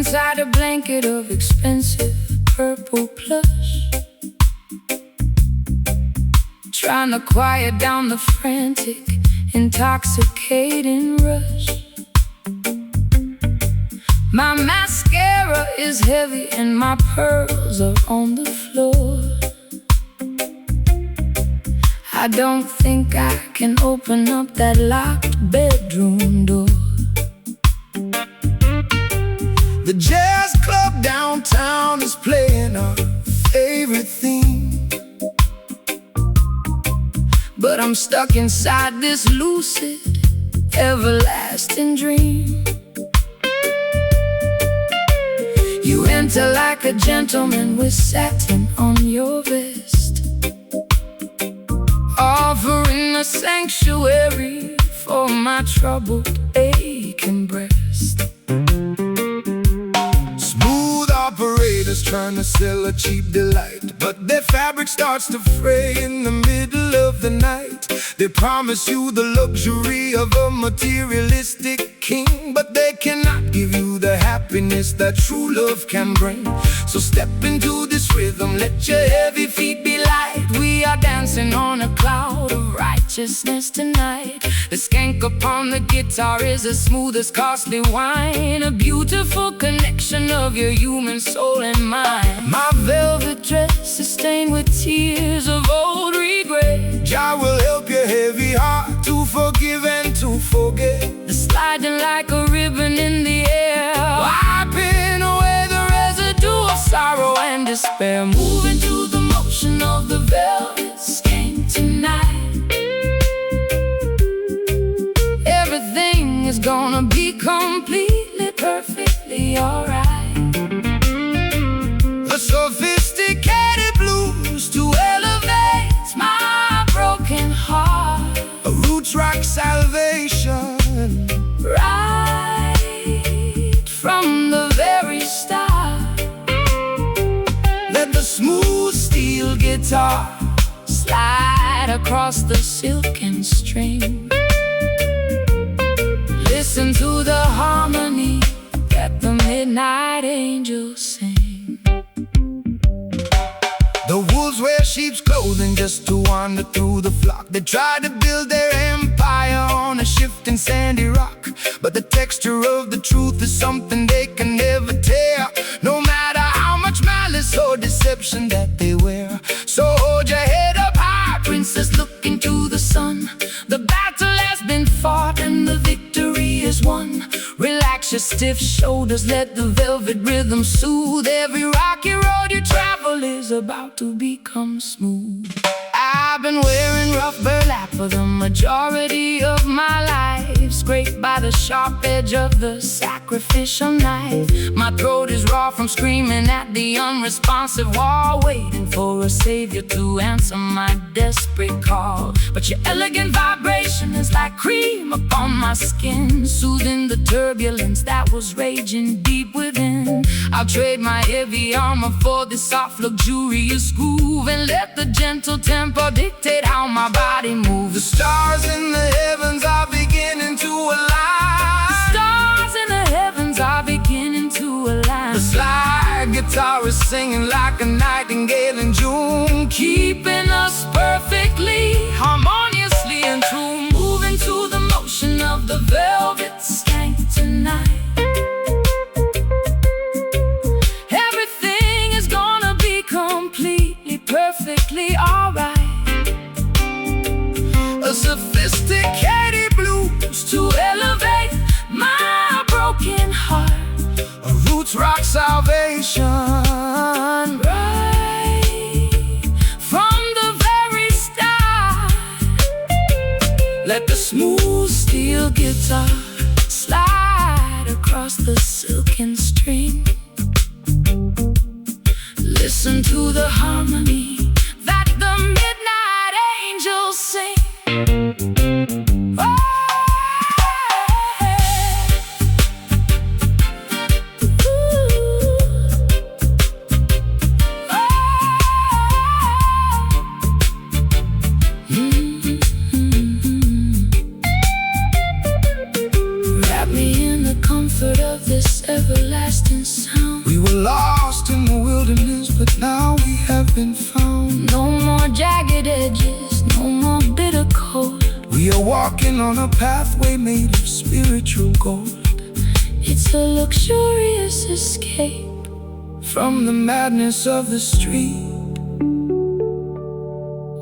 inside a blanket of expensive purple plush, trying to quiet down the frantic, intoxicating rush. My mascara is heavy and my pearls are on the floor. I don't think I can open up that locked bedroom door. The jazz club downtown is playing our favorite theme, but I'm stuck inside this lucid, everlasting dream. You enter like a gentleman with satin on your vest, offering a sanctuary for my troubled, aching breast. Smooth operators trying to sell a cheap delight, but their fabric starts to fray in the middle of the night. They promise you the luxury of a materialistic king, but they cannot give you the happiness that true love can bring. So step into this rhythm, let your heavy feet be light. We are dancing on a cloud of righteousness tonight. The skank upon the guitar is as smooth as costly wine, a beautiful connection of your human soul and mind. My velvet dress is stained with tears of old regret. Jah will help your heavy heart to forgive and to forget. The sliding like a ribbon in the air, wiping away the residue of sorrow and despair. Moving to the motion of the velvet skank tonight. Everything is gonna be completely, perfectly alright. A sophisticated blues to elevate my broken heart, a roots rock salvation, right from the very start. Let the smooth steel guitar slide across the silken string. Listen to the harmony that the midnight angels sing. The wolves wear sheep's clothing just to wander through the flock. They try to build their empire on a shifting sandy rock, but the texture of the truth is something they can never tear, no matter how much malice or deception that they wear. So hold your head up high, princess, look into the sun. The battle has been fought and the victory is won. Relax your stiff shoulders, let the velvet rhythm soothe. Every rocky road you travel is about to become smooth. I've been wearing rough burlap for the majority of my life, scraped by the sharp edge of the sacrificial knife. My throat is raw from screaming at the unresponsive wall, waiting for a savior to answer my desperate call. But your elegant vibration is like cream upon my skin, soothing the turbulence that was raging deep within. I'll trade my heavy armor for this soft, luxurious groove, and let the gentle tempo dictate how my body moves. The stars in the heavens are beginning to align. The stars in the heavens are beginning to align. The slide guitar is singing like a nightingale in June, keeping us perfectly, harmoniously in tune. Moving to the motion of the velvet skank tonight. Everything is gonna be completely, perfectly alright. A sophisticated blues to elevate my broken heart, a roots rock salvation, right from the very start. Let the smooth steel guitar slide across the silken string. Listen to the harmony that the midnight angels sing. Wrap me in the comfort of this everlasting sun. are walking on a pathway made of spiritual gold. It's a luxurious escape from the madness of the street,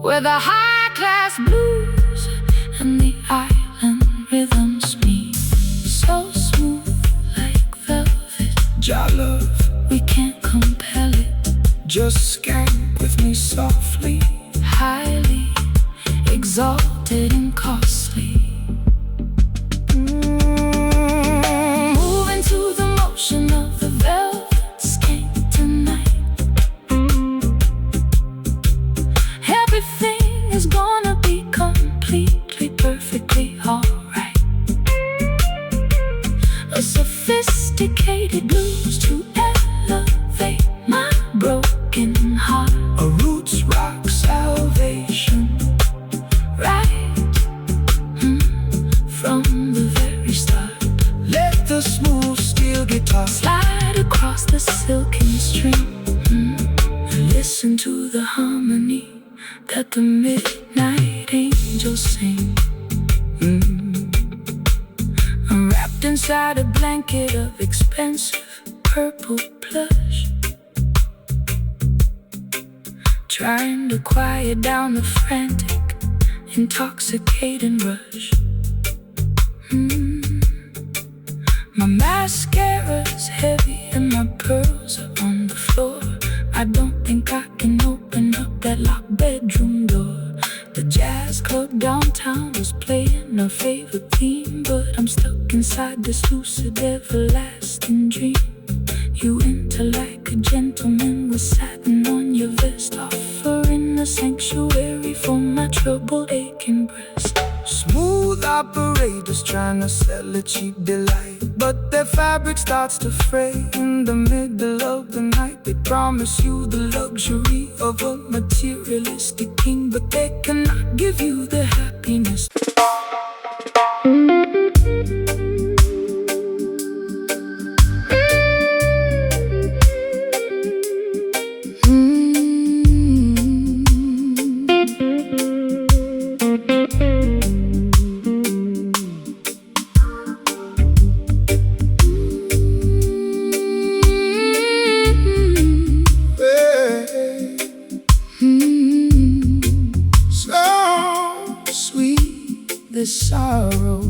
where the high-class blues and the island rhythms meet. So smooth like velvet, Jah love, we can't compel it. just skank with me softly, Highly exalted and costly. Moving to the motion of the velvet skank tonight. Everything is gonna be completely, perfectly alright. A sophisticated blues to elevate my broken heart. a roots rock salvation. Right from the very start. Let the smooth steel guitar Slide across the silken string. Listen to the harmony that the midnight angels sing. Wrapped inside a blanket of expensive purple plush, trying to quiet down the frantic, intoxicating rush. My mascara's heavy and my pearls are on the floor. I don't think I can open up that locked bedroom door. The jazz club downtown was playing our favorite theme, but I'm stuck inside this lucid, everlasting dream. You enter like a gentleman with satin on your vest, offering a sanctuary for my troubled, aching breast. Smooth operators trying to sell a cheap delight, but their fabric starts to fray in the middle of the night. They promise you the luxury of a materialistic king, but they cannot give you the happiness. So sweet, this sorrow.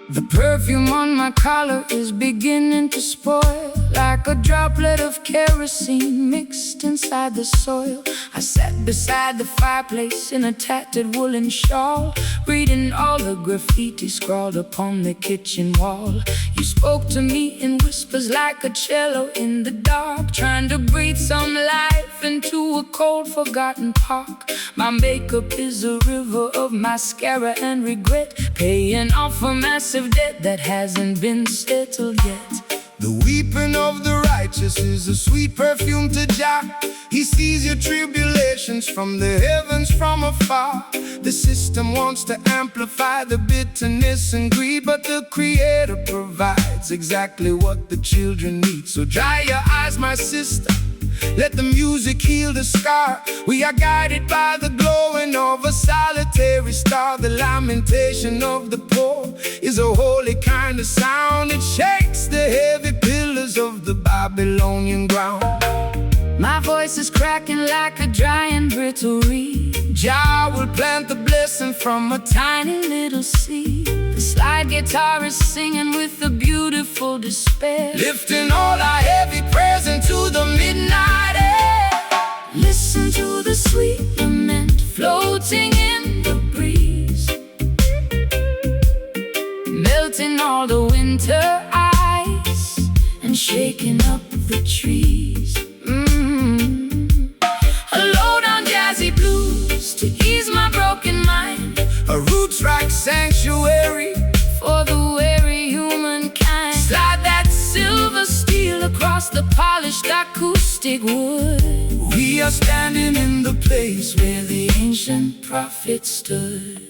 The perfume on my collar is beginning to spoil, like a droplet of kerosene mixed inside the soil. I sat beside the fireplace in a tattered woolen shawl, reading all the graffiti scrawled upon the kitchen wall. You spoke to me in whispers like a cello in the dark, trying to breathe some life into a cold, forgotten park. My makeup is a river of mascara and regret, paying off a massive debt that hasn't been settled yet. The weeping of the righteous is a sweet perfume to Jah. He sees your tribulations from the heavens from afar. The system wants to amplify the bitterness and greed, but the Creator provides exactly what the children need. So dry your eyes, my sister, let the music heal the scar. We are guided by the glowing of a solitary star. The lamentation of the poor is a holy kind of sound. It shakes the heavy pillars of the Babylonian ground. My voice is cracking like a dry and brittle reed. Jah will plant the blessing from a Tiny little seed. The slide guitar is singing with a beautiful despair, lifting all our heavy prayers into the midnight air. Listen to the sweet lament floating in the breeze, melting all the winter ice and shaking up the trees. A low down jazzy blues to ease my broken mind, A roots rock sanctuary for the weary humankind. Slide that silver steel across the polished acoustic wood. We We are standing in the place where the ancient prophets stood.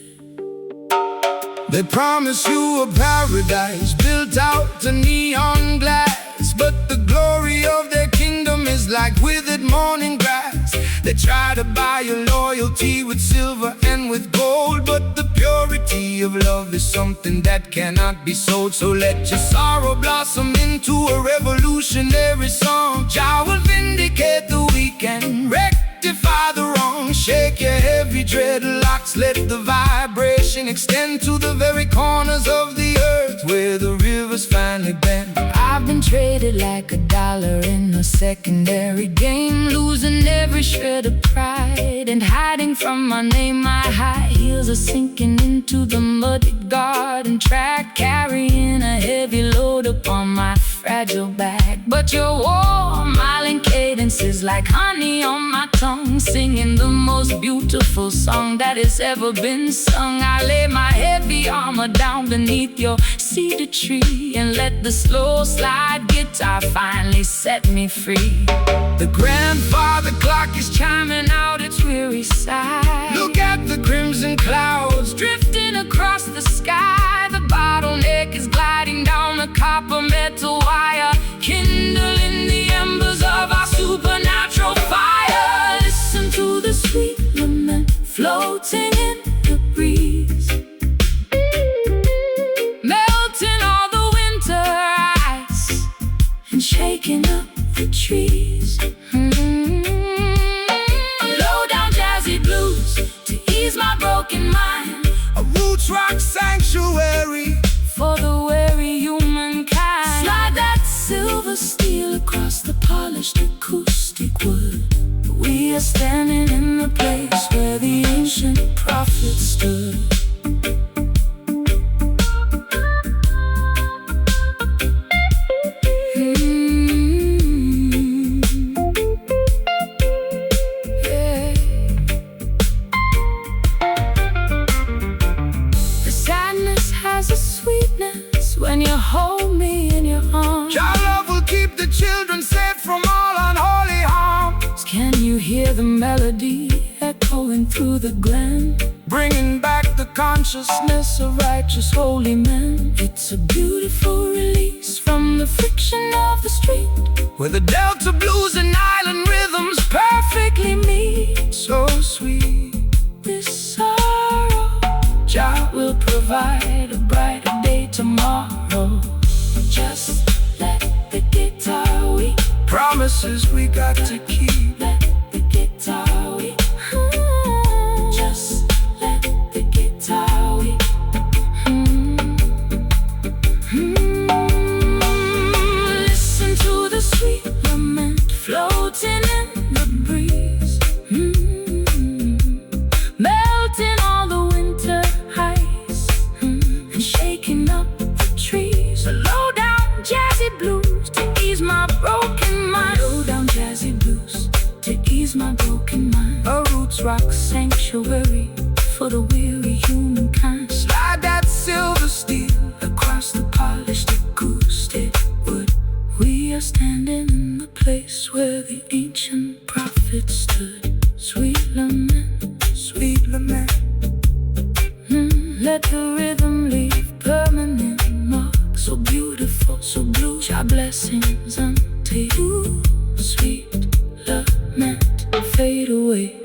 They promise you a paradise built out of neon glass, but the glory of their kingdom is like withered morning grass. They try to buy your loyalty with silver and with gold, but the purity of love is something that cannot be sold. So let your sorrow blossom into a revolutionary song. Jah will vindicate the weak and rectify the wrong. Shake your heavy dreadlocks, let the vibration extend to the very corners of the earth where the rivers finally bend. I've been traded like a dollar in a secondary game, losing every shred of pride and hiding from my name. My high heels are sinking into the muddy garden track, carrying a heavy load upon my fragile back. But your warm, smiling cadence is like honey on my tongue, singing the most beautiful song that has ever been sung. I lay my heavy armor down beneath your cedar tree and let the slow slide guitar finally set me free. The grandfather Clock is chiming out its weary sigh. look at the crimson clouds Drifting across the sky, the bottleneck is gliding down the copper metal wire, kindling the embers of our supernatural fire. Listen to the sweet lament floating in the breeze, melting all the winter ice and shaking up the trees. Low down jazzy blues to ease my broken mind, a roots rock sanctuary for the weary humankind. Slide that silver steel across the polished acoustic wood. We are standing in the place where the ancient prophets stood. Yeah. The sadness has a sweetness when you hold me in your arms. Your love will keep the children safe from all unholy harms, Can you hear the melody echoing through the glen, bringing back the consciousness of righteous holy men? It's a beautiful release from the friction of the street, where the Delta blues and island rhythms perfectly meet. so sweet. This sorrow, Jah will provide a brighter day tomorrow. Just let the guitar weep, Promises we got to keep. let the guitar weep. Just let the guitar weep. Listen to the sweet lament floating in the breeze, melting all the winter ice and shaking up the trees. So low down jazzy blues to ease my broken mind. Low down jazzy blues to ease my broken mind. A roots rock sanctuary for the weary humankind. Slide that silver steel Across the polished acoustic wood, we are standing in the place where the ancient prophets stood. Sweet lament, sweet lament. let the rhythm leave permanent marks. So beautiful, so blue, Jah blessings unto you. Sweet lament, fade away.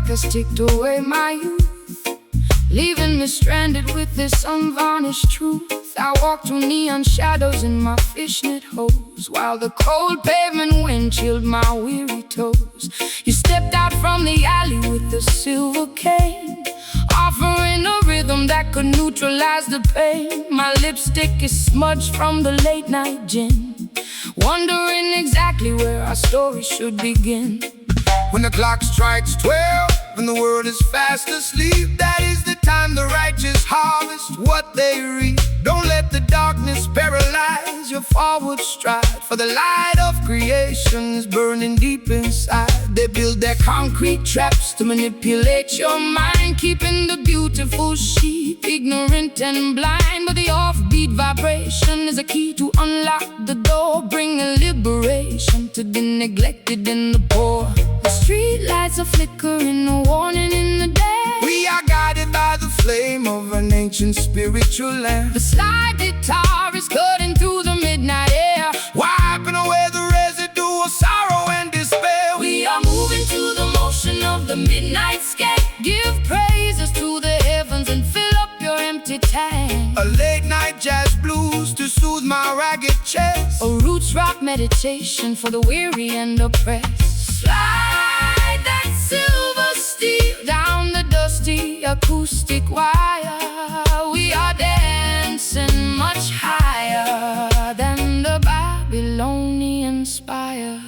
Has ticked away my youth, leaving me stranded with this unvarnished truth. I walk through neon shadows in my fishnet hose, while the cold pavement wind chilled my weary toes. You stepped out from the alley with a silver cane, offering a rhythm that could neutralize the pain. My lipstick is smudged from the late night gin, wondering exactly where our story should begin. When the clock strikes 12 and the world is fast asleep, that is the time the righteous harvest what they reap. Don't let the darkness paralyze your forward stride, for the light of creation is burning deep inside. They build their concrete traps to manipulate your mind, keeping the beautiful sheep ignorant and blind. But the offbeat vibration is a key to unlock the door, bringing liberation to the neglected and the poor. The street lights are flickering, a warning in the day. We are guided by the flame of an ancient spiritual lamp. The slide guitar is cutting through the midnight air, wiping away the residue of sorrow and despair. We are moving to the motion of the midnight sky. Give praises to the heavens and fill up your empty tank. A late night jazz blues to soothe my ragged chest. A roots rock meditation for the weary and oppressed. Slide that silver steel down the dusty acoustic wire. We are dancing much higher than the Babylonian spire.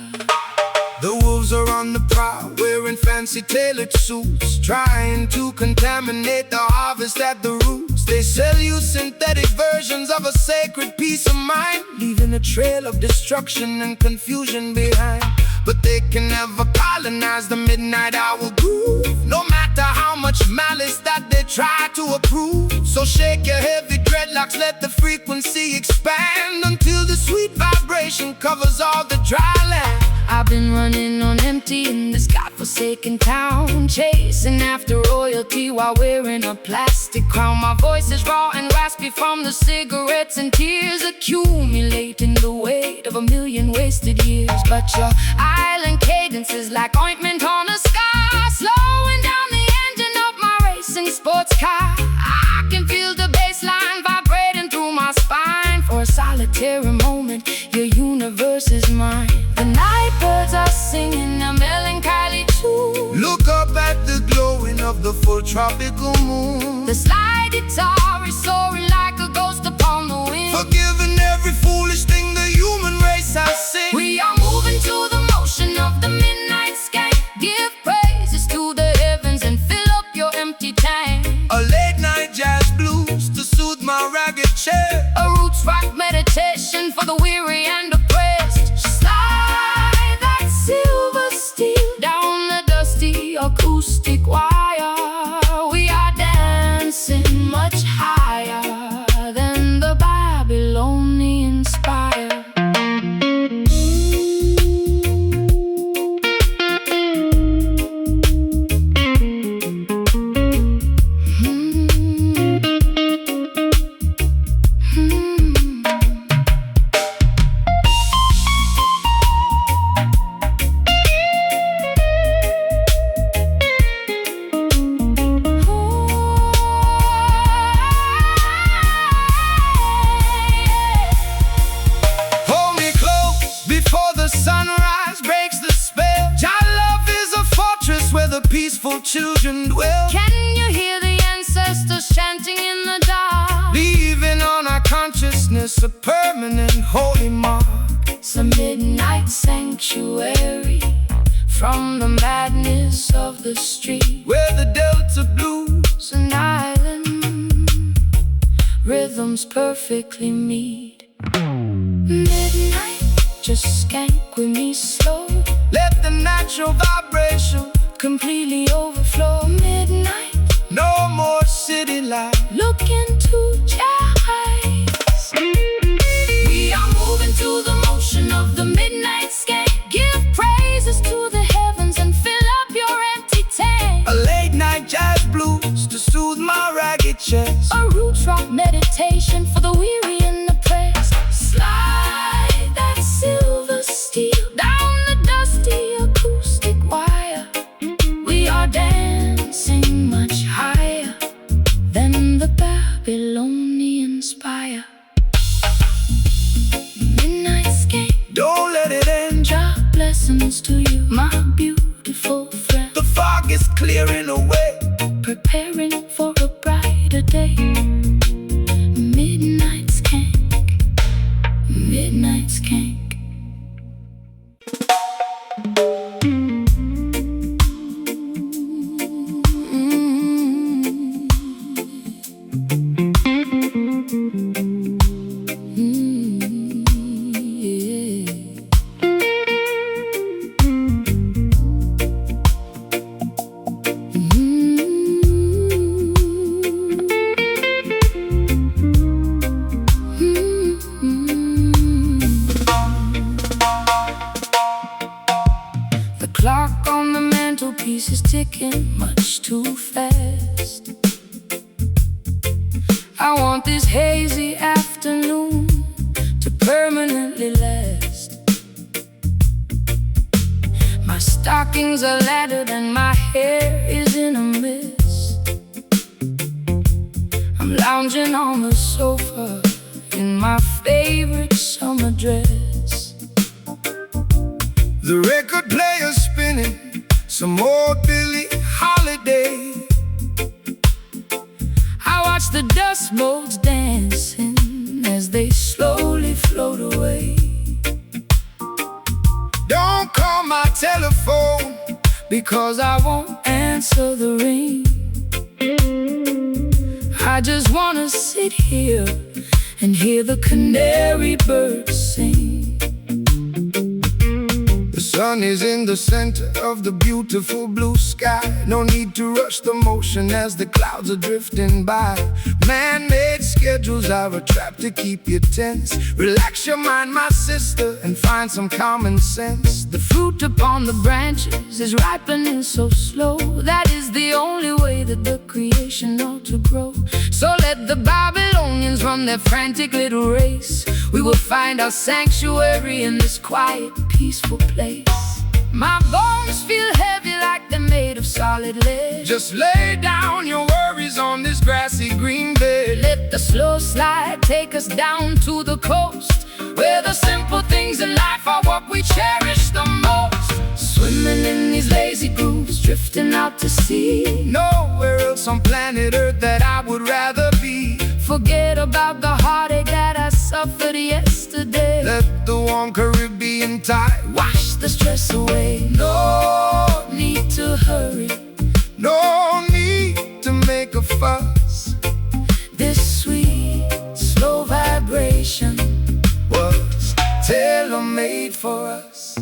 The wolves are on the prowl, wearing fancy tailored suits, trying to contaminate the harvest at the roots. They sell you synthetic versions of a sacred peace of mind, leaving a trail of destruction and confusion behind. But they can never colonize the midnight hour groove, no matter how much malice that they try to approve. So shake your heavy dreadlocks, let the frequency expand, until the sweet vibration covers all the dry land. I've been running on empty in this godforsaken town, chasing after royalty while wearing a plastic crown. My voice is raw and raspy from the cigarettes and tears, accumulating the weight of 1,000,000 wasted years. But your island cadence is like ointment on a scar, slowing down the engine of my racing sports car. I can feel the bass line vibrating through my spine. For a solitary moment, your universe is mine. The night birds are singing a melancholy tune. Look up at the glowing of the full tropical moon. The slide guitar is soaring like a ghost upon the wind, forgiving every foolish thing the human race has sinned. We are moving to the motion of the midnight sky. Give praises to the heavens and fill up your empty tank. A late night jazz blues to soothe my ragged chest. A roots rock meditation for the weary and oppressed. Slide that silver steel down the dusty acoustic wire. We are dancing much higher than the Babylonian spire. Peaceful children dwell. Can you hear the ancestors chanting in the dark, leaving on our consciousness a permanent holy mark? It's a midnight sanctuary from the madness of the street, where the Delta blues and island rhythms perfectly meet. Midnight, just skank with me slow. Let the natural vibration completely overflow. Midnight, no more city life. Look into your eyes. We are moving to the motion of the midnight sky. Give praises to the heavens and fill up your empty tank. A late night jazz blues to soothe my ragged chest. A roots rock meditation for the weary and oppressed. Slide that silver steel down the dusty acoustic wire. We are dancing happens to you, my beautiful friend. The fog is clearing away, Preparing for a brighter day. Midnight skank, midnight skank. The clock on the mantelpiece is ticking much too fast. I want this hazy afternoon to permanently last. My stockings are laddered and my hair is in a mist. I'm lounging on the sofa in my favorite summer dress. the record player spinning some old Billie Holiday. I watch the dust motes dancing as they slowly float away. Don't call my telephone, Because I won't answer the ring. I just wanna sit here and hear the canary birds sing. the sun is in the center of the beautiful blue sky. No need to rush the motion as the clouds are drifting by. Man-made schedules are a trap to keep you tense. Relax your mind, my sister, and find some common sense. The fruit upon the branches is ripening so slow. That is the only way that the creation ought to grow. So let the Babylonians run their frantic little race. We will find our sanctuary in this quiet, peaceful place. My bones feel heavy like they're made of solid lead. Just lay down your worries on this grassy green bed. Let the slow slide take us down to the coast, where the simple things in life are what we cherish the most. Swimming in these lazy grooves, drifting out to sea. Nowhere else on planet Earth that I would rather be. Forget about the heartache that I suffered yesterday. Let the warm Caribbean tide Wash the stress away. No need to hurry. No need to make a fuss. This sweet, slow vibration Was tailor-made for us.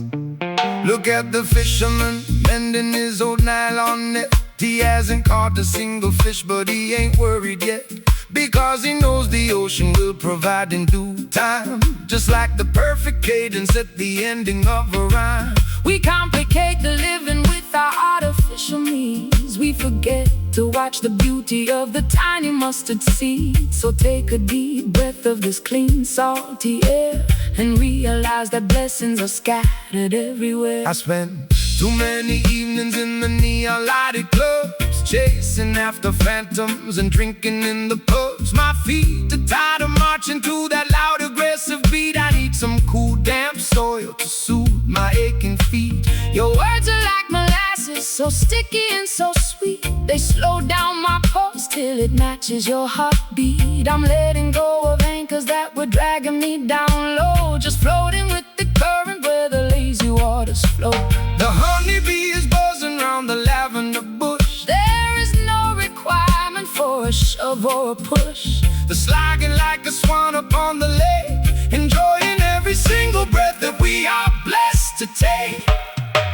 Look at the fisherman mending his old nylon net. He hasn't caught a single fish, but he ain't worried yet, because he knows the ocean will provide in due time. Just like the perfect cadence at the ending of a rhyme. We complicate the living with our artificial means. We forget to watch the beauty of the tiny mustard seed. So take a deep breath of this clean, salty air and realize that blessings are scattered everywhere. I spent too many evenings in the neon lighted clubs, chasing after phantoms and drinking in the pubs. My feet are tired of marching to that loud aggressive beat. I need some cool damp soil to soothe my aching feet. Your words are like molasses, so sticky and so sweet. They slow down my pulse till it matches your heartbeat. I'm letting go of anchors that were dragging me down low, just floating with the current where the lazy waters flow. The honeybee is buzzing round the lavender bush. There is no requirement for a shove or a push. The slogging like a swan upon the lake, enjoying every single breath that we are blessed to take.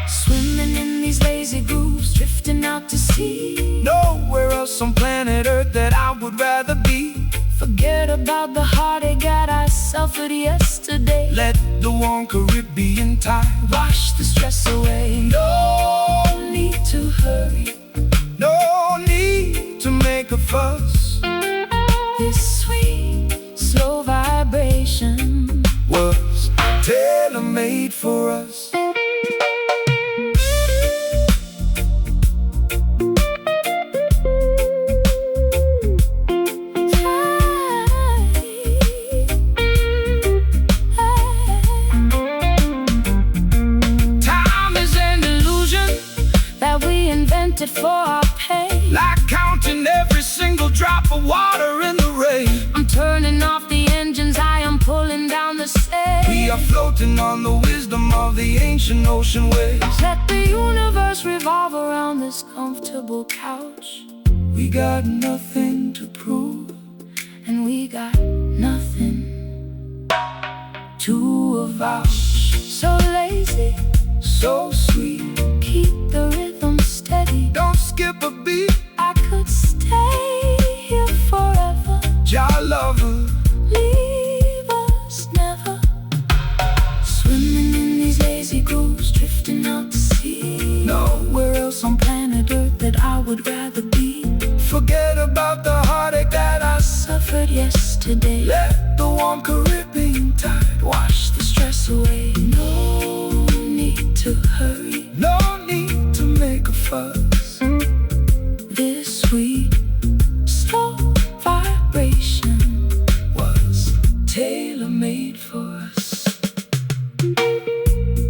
Swimming in these lazy grooves, drifting out to sea. Nowhere else on planet Earth that I would rather be. Forget about the heartache that I suffered yesterday. Let the warm Caribbean tide Wash the stress away. No need to hurry. No need to make a fuss. This sweet, slow vibration Was tailor-made for us. Time accounted for our pain. Like counting every single drop of water in the rain. I'm turning off the engines, I am pulling down the sails. We are floating on the wisdom of the ancient ocean waves. Let the universe revolve around this comfortable couch. We got nothing to prove, and we got nothing to avouch. So lazy, so sweet, keep the rhythm steady. don't skip a beat. I could stay here forever. Jah lover, Leave us never. Swimming in these lazy grooves, drifting out to sea. Nowhere else on planet Earth that I would rather be. forget about the heartache that I Suffered yesterday. let the warm Caribbean tide Wash the stress away. No need to hurry. No need to make a fuss. This sweet, slow vibration Was tailor-made for us.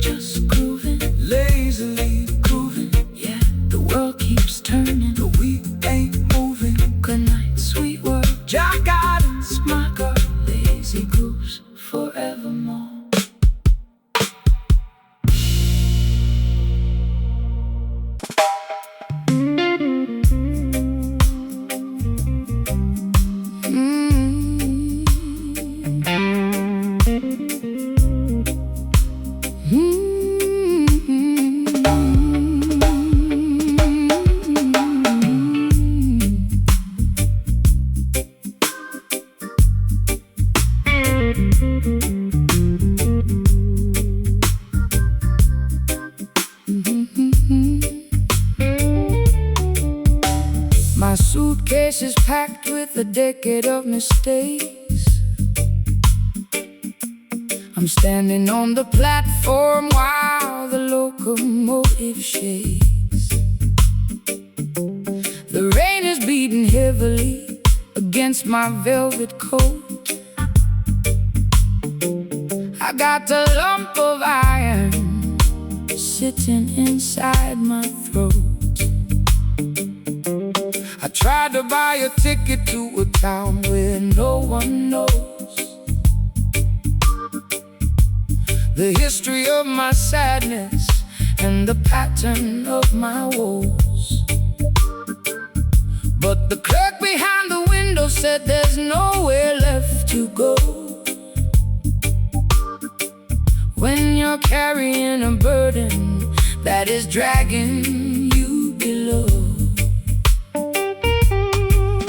Just grooving, lazily grooving. Yeah, the world keeps turning. but we ain't moving. Good night, sweet world. Jah guidance, My girl, lazy grooves forevermore. My suitcase is packed with a decade of mistakes. I'm standing on the platform while the locomotive shakes. The rain is beating heavily against my velvet coat. I got a lump of iron sitting inside my throat. I tried to buy a ticket to a town where no one knows the history of my sadness and the pattern of my woes. But the clerk behind the window said there's nowhere left to go when you're carrying a burden that is dragging you below.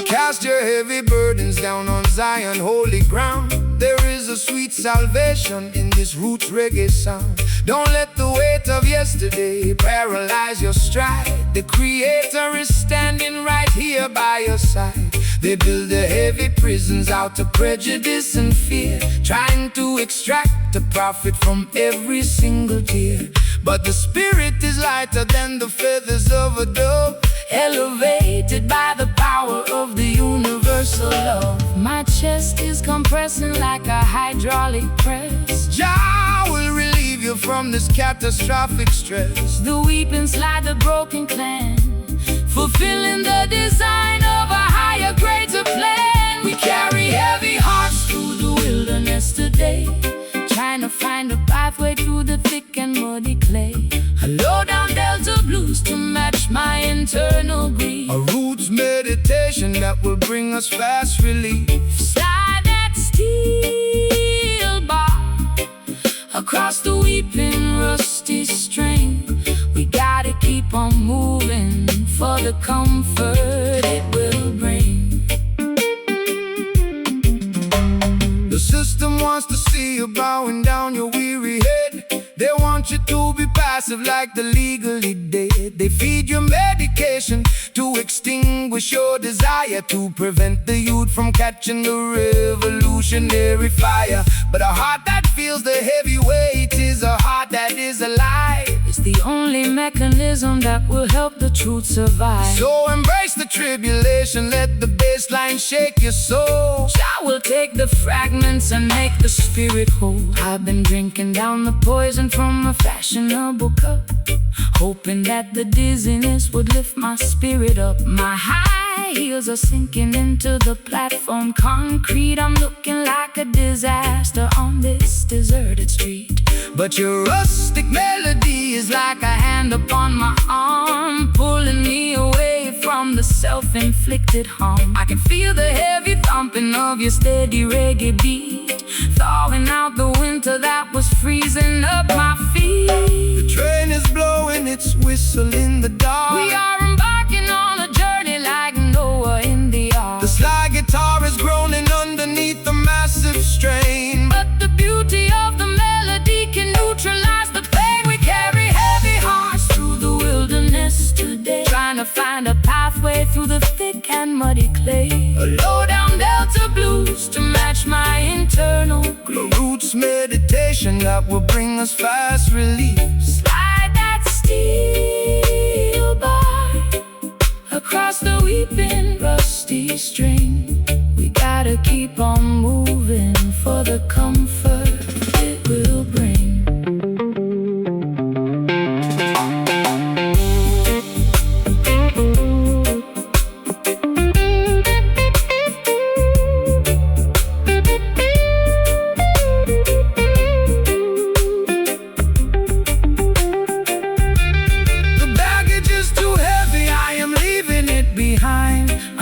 cast your heavy burdens down on Zion, holy ground. There is a sweet salvation in this roots reggae sound. Don't let the weight of yesterday paralyze your stride. The Creator is standing right here by your side. They build their heavy prisons out of prejudice and fear, trying to extract a profit from every single tear. But the spirit is lighter than the feathers of a dove, elevated by the power of the universal love. My chest is compressing like a hydraulic press. Jah will relieve you from this catastrophic stress. The weeping slide the broken clan, fulfilling the design of a higher, greater plan. We carry heavy hearts through the wilderness today, trying to find a pathway through the thick and muddy clay. A low-down Delta blues to match my internal grief. A roots meditation that will bring us fast relief. Slide that steel bar across the weeping rusty string. We gotta keep on moving for the comfort it will bring. The system wants to see you bowing down your weary head. They want you to be passive like the legally dead. They feed you medication to extinguish your desire, to prevent the youth from catching the revolutionary fire. But a heart that feels the heavy weight is a heart that is alive. It's the only mechanism that will help the truth survive. So embrace the tribulation, let the baseline shake your soul. Jah will take the fragments and make the spirit whole. I've been drinking down the poison from a fashionable cup, hoping that the dizziness would lift my spirit up. My high heels are sinking into the platform concrete. I'm looking like a disaster on this deserted street. But your rustic melody is like a hand upon my arm, pulling me away from the self-inflicted harm. I can feel the heavy thumping of your steady reggae beat, thawing out the winter that was freezing up my feet. The train is blowing its whistle in the dark. We are embarking on a journey like Noah in the ark. The slide guitar is groaning underneath the massive strain, but the beauty of the melody can neutralize the pain. We carry heavy hearts through the wilderness today, trying to find a pathway through the thick and muddy clay. a Low-down Delta blues to match my internal grief. A roots meditation that will bring us fast relief. Slide that steel bar across the weeping rusty string. We gotta keep on moving for the comfort it will bring.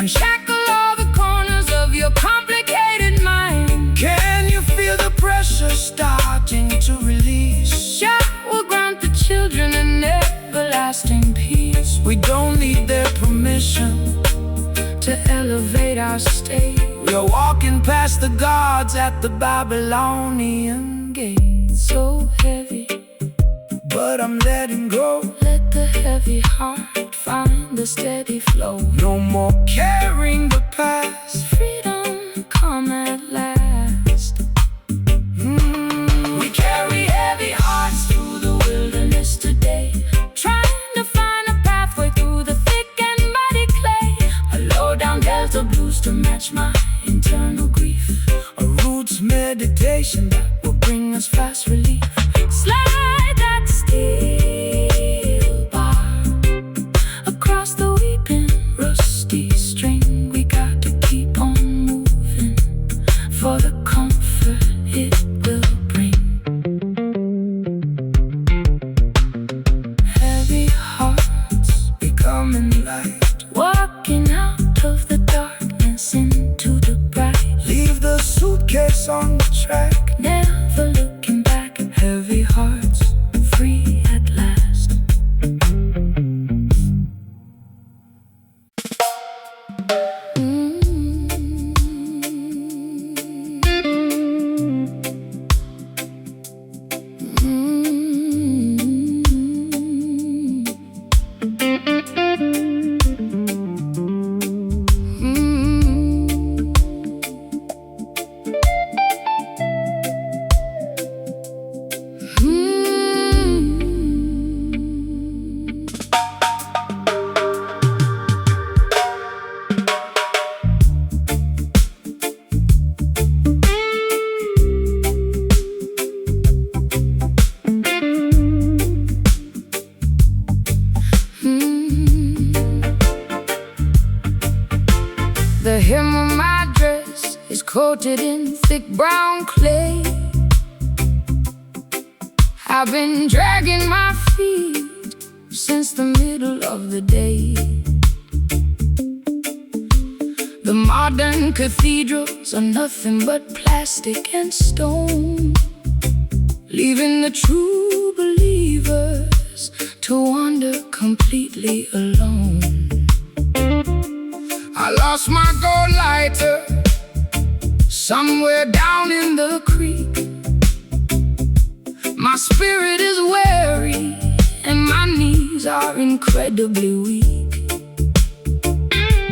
Unshackle all the corners of your complicated mind. Can you feel the pressure starting to release? Jah will grant the children an everlasting peace. We don't need their permission to elevate our state. We're walking past the gods at the Babylonian gate. So heavy, but I'm letting go. Let the heavy heart find the steady flow. No more carrying the past. Freedom come at last. We carry heavy hearts through the wilderness today, trying to find a pathway through the thick and muddy clay. A low-down Delta blues to match my internal grief. A roots meditation that will bring us fast relief. Slide that steel bar across the weeping rusty string. We got to keep on moving for the comfort it will bring. Heavy hearts becoming light, walking out of the darkness into the bright. Leave the suitcase on the track, never looking back. Heavy hearts, free at last. The hem of my dress is coated in thick brown clay. I've been dragging my feet since the middle of the day. The modern cathedrals are nothing but plastic and stone, leaving the true believers to wander completely alone. I lost my gold lighter somewhere down in the creek. My spirit is weary and my knees are incredibly weak.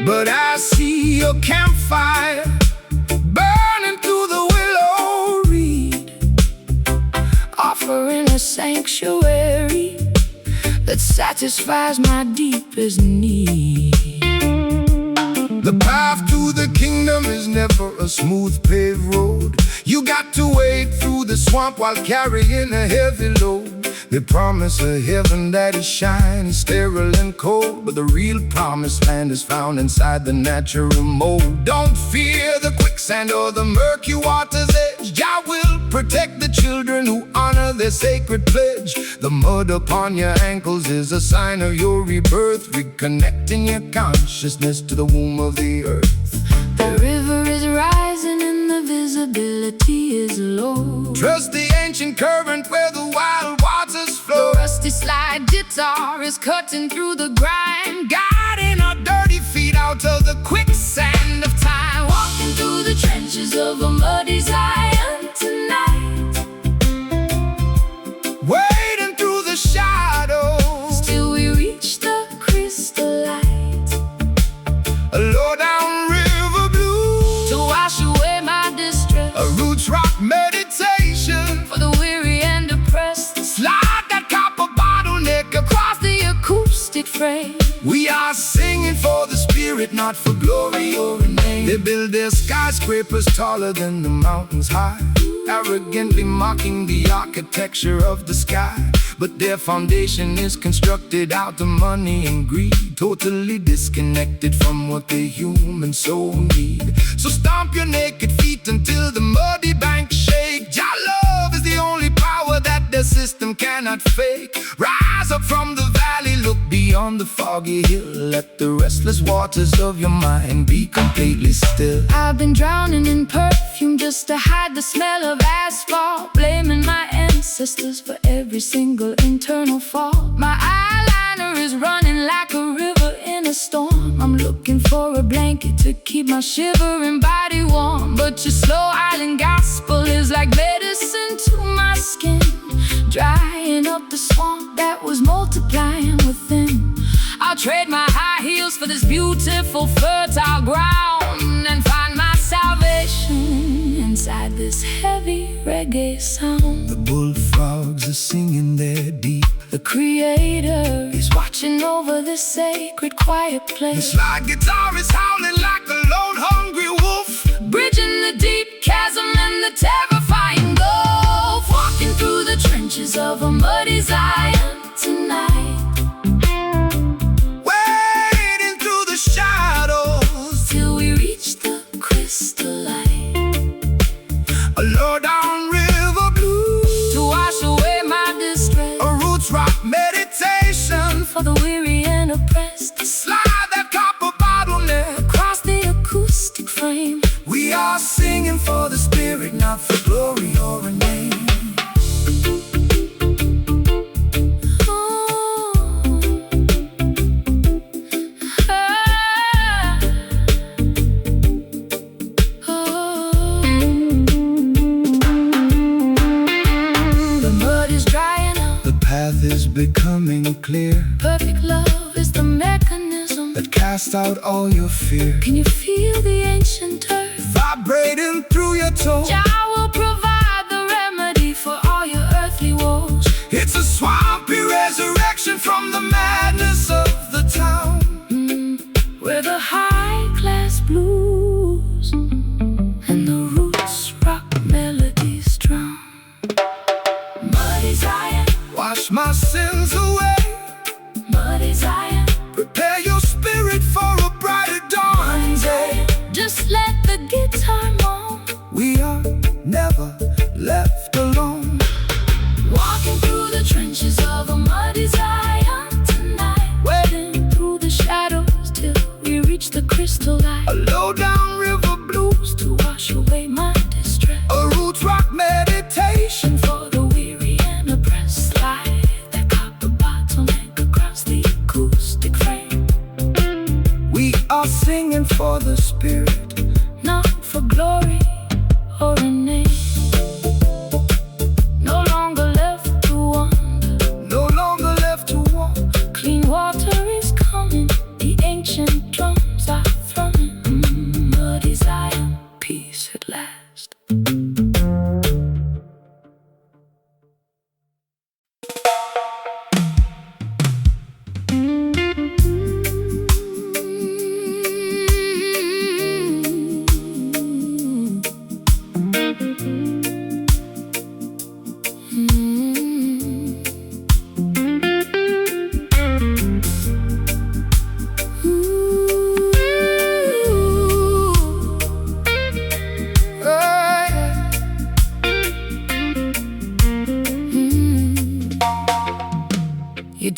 But I see your campfire burning through the willow reed, offering a sanctuary that satisfies my deepest need. The path to the kingdom is never a smooth paved road. You got to wade through the swamp while carrying a heavy load. They promise a heaven that is shiny, sterile and cold, but the real promised land is found inside the natural mold. Don't fear the quicksand or the murky water's edge. Jah will protect the children who honor their sacred pledge. The mud upon your ankles is a sign of your rebirth, reconnecting your consciousness to the womb of the earth. The river is rising and the visibility is low. Trust the ancient current where the wild waters flow. The rusty slide guitar is cutting through the grime, Guiding our dirty feet out of the quicksand of time. walking through the trenches of a muddy Zion tonight. Wading through the shadows Till we reach the crystal light, a low-down river blue, to wash away my distress, a roots rock meditation. for the weary and depressed. Slide that copper bottleneck across the Acoustic frame, We are singing for the spirit, not for glory or a name. They build their skyscrapers taller than the mountains high, arrogantly mocking the architecture of the sky. But their foundation is constructed out of money and greed, totally disconnected from what the human soul need. So stomp your naked feet until the muddy banks shake. Jah love is the only power that the system cannot fake. Rise up from the valley, look beyond the foggy hill. Let the restless waters of your mind be completely still. I've been drowning in perfume just to hide the smell of asphalt, blaming my ancestors for every single internal fault. My eyeliner is running like a river in a storm. I'm looking for a blanket to keep my shivering body warm, but your slow island gospel is like medicine to my skin, drying up the swamp that was multiplying within. I'll trade my high heels for this beautiful fertile ground, and find my salvation inside this heavy reggae sound. The bullfrogs are singing their deep. The Creator is watching over this sacred quiet The place, slide guitar is howling like a lone hungry wolf, bridging the deep chasm and the terrifying gulf, walking through the trenches of a muddy Zion tonight. wading through the shadows, Till we reach the crystal light, a low-down river blue, to wash away my distress, a roots rock meditation. for the weary and oppressed. Slide that copper bottleneck. Across the acoustic frame, We are singing for the spirit, not for glory or a name. The mud is drying up, The path is becoming clear, perfect love is the mechanism. that cast out all your fear. Can you feel the ancient turf? Vibrating through your toe, Jah will provide the remedy for all your earthly woes. it's a swampy resurrection from the madness of the town. Where the high-class blues and the roots rock melodies drown. Muddy Zion, Wash my sins away, muddy Zion, prepare your spirit for a brighter dawn. Zion. Just let the guitar moan, We are never left alone. walking through the trenches of a muddy Zion tonight, wading through the shadows till we reach the crystal light, A low-down river blues, to wash away my distress, a roots rock meditation. and for the weary and oppressed. Slide that copper bottleneck across the acoustic frame, We are singing for the spirit, not for glory or a name. No longer left to wander, no longer left to walk. clean water is coming, the ancient drums are thrumming. Muddy Zion, peace at last.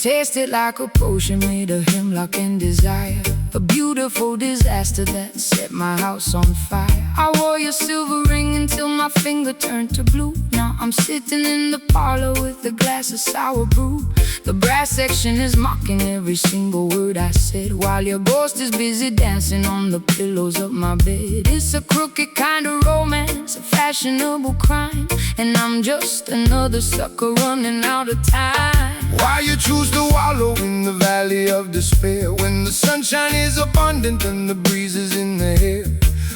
tasted like a potion made of hemlock and desire, a beautiful disaster that set my house on fire. I wore your silver ring until my finger turned to blue. Now I'm sitting in the parlor with a glass of sour brew. The brass section is mocking every single word I said, while your ghost is busy dancing on the pillows of my bed. It's a crooked kind of romance, a fashionable crime, and I'm just another sucker running out of time. Why you choose to wallow in the valley of despair, when the sunshine is abundant and the breeze is in the air?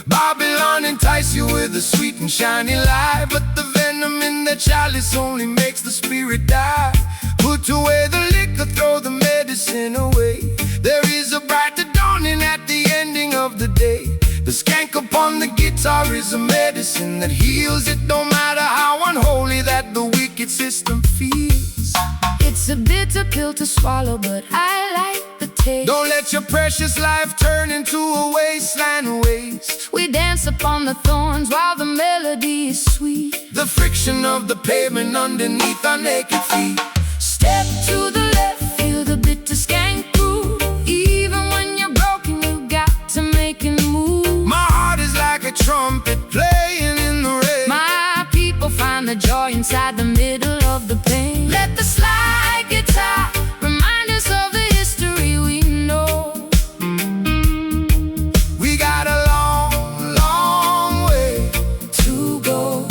Babylon entice you with a sweet and shiny lie, but the venom in the chalice only makes the spirit die. Put away the liquor, throw the medicine away. There is a brighter dawning at the ending of the day. The skank upon the guitar is a medicine that heals. It no matter how unholy that the wicked system feels. It's a bitter pill to swallow, but I like the taste. Don't let your precious life turn into a wasteland waste. We dance upon the thorns while the melody is sweet. The friction of the pavement underneath our naked feet. Step to the left, feel the bitter skank groove. Even when you're broken, you got to make it move. My heart is like a trumpet playing in the rain. My people find the joy inside the middle of the pain. Let the slide guitar remind us of the history we know. We got a long, long way to go,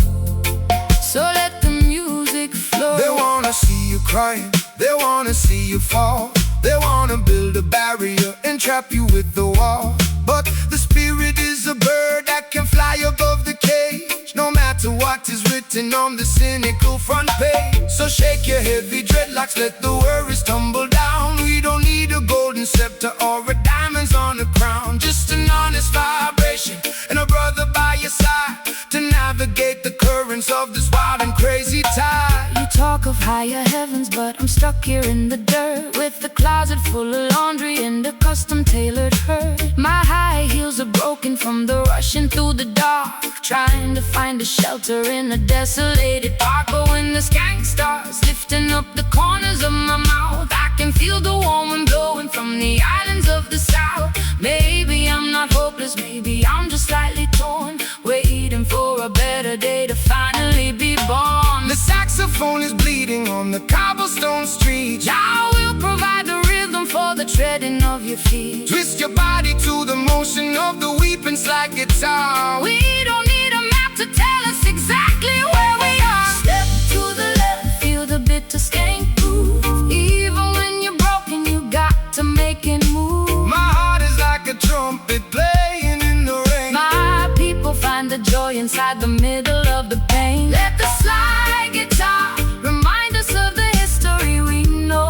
so let the music flow. They wanna see you crying, they wanna see you fall. They wanna build a barrier and trap you with the wall. But the spirit is a bird that can fly above the cage, no matter what is written on the cynical front page. So shake your heavy dreadlocks, let the worries tumble down. We don't need a golden scepter or a diamonds on a crown, just an honest vibration and a brother by your side to navigate the currents of this wild and crazy tide. You talk of higher heavens, but I'm stuck here in the dirt, with a closet full of laundry and a custom-tailored herd. My high heels are broken from the rushing through the dark, trying to find a shelter in a desolated park. But when the skank starts lifting up the corners of my mouth, I can feel the warm wind blowing from the islands of the south. Maybe I'm not hopeless, maybe I'm just slightly torn, waiting for a better day to finally be born. The saxophone is bleeding on the cobblestone street. I will provide the rhythm for the treading of your feet. Twist your body to the motion of the weeping slide guitar. We don't need a map to tell us exactly where we are. Step to the left, feel the bitter skank groove. Even when you're broken, you got to make it move. My heart is like a trumpet playing in the rain. My people find the joy inside the middle of the pain. Let the slide guitar remind us of the history we know.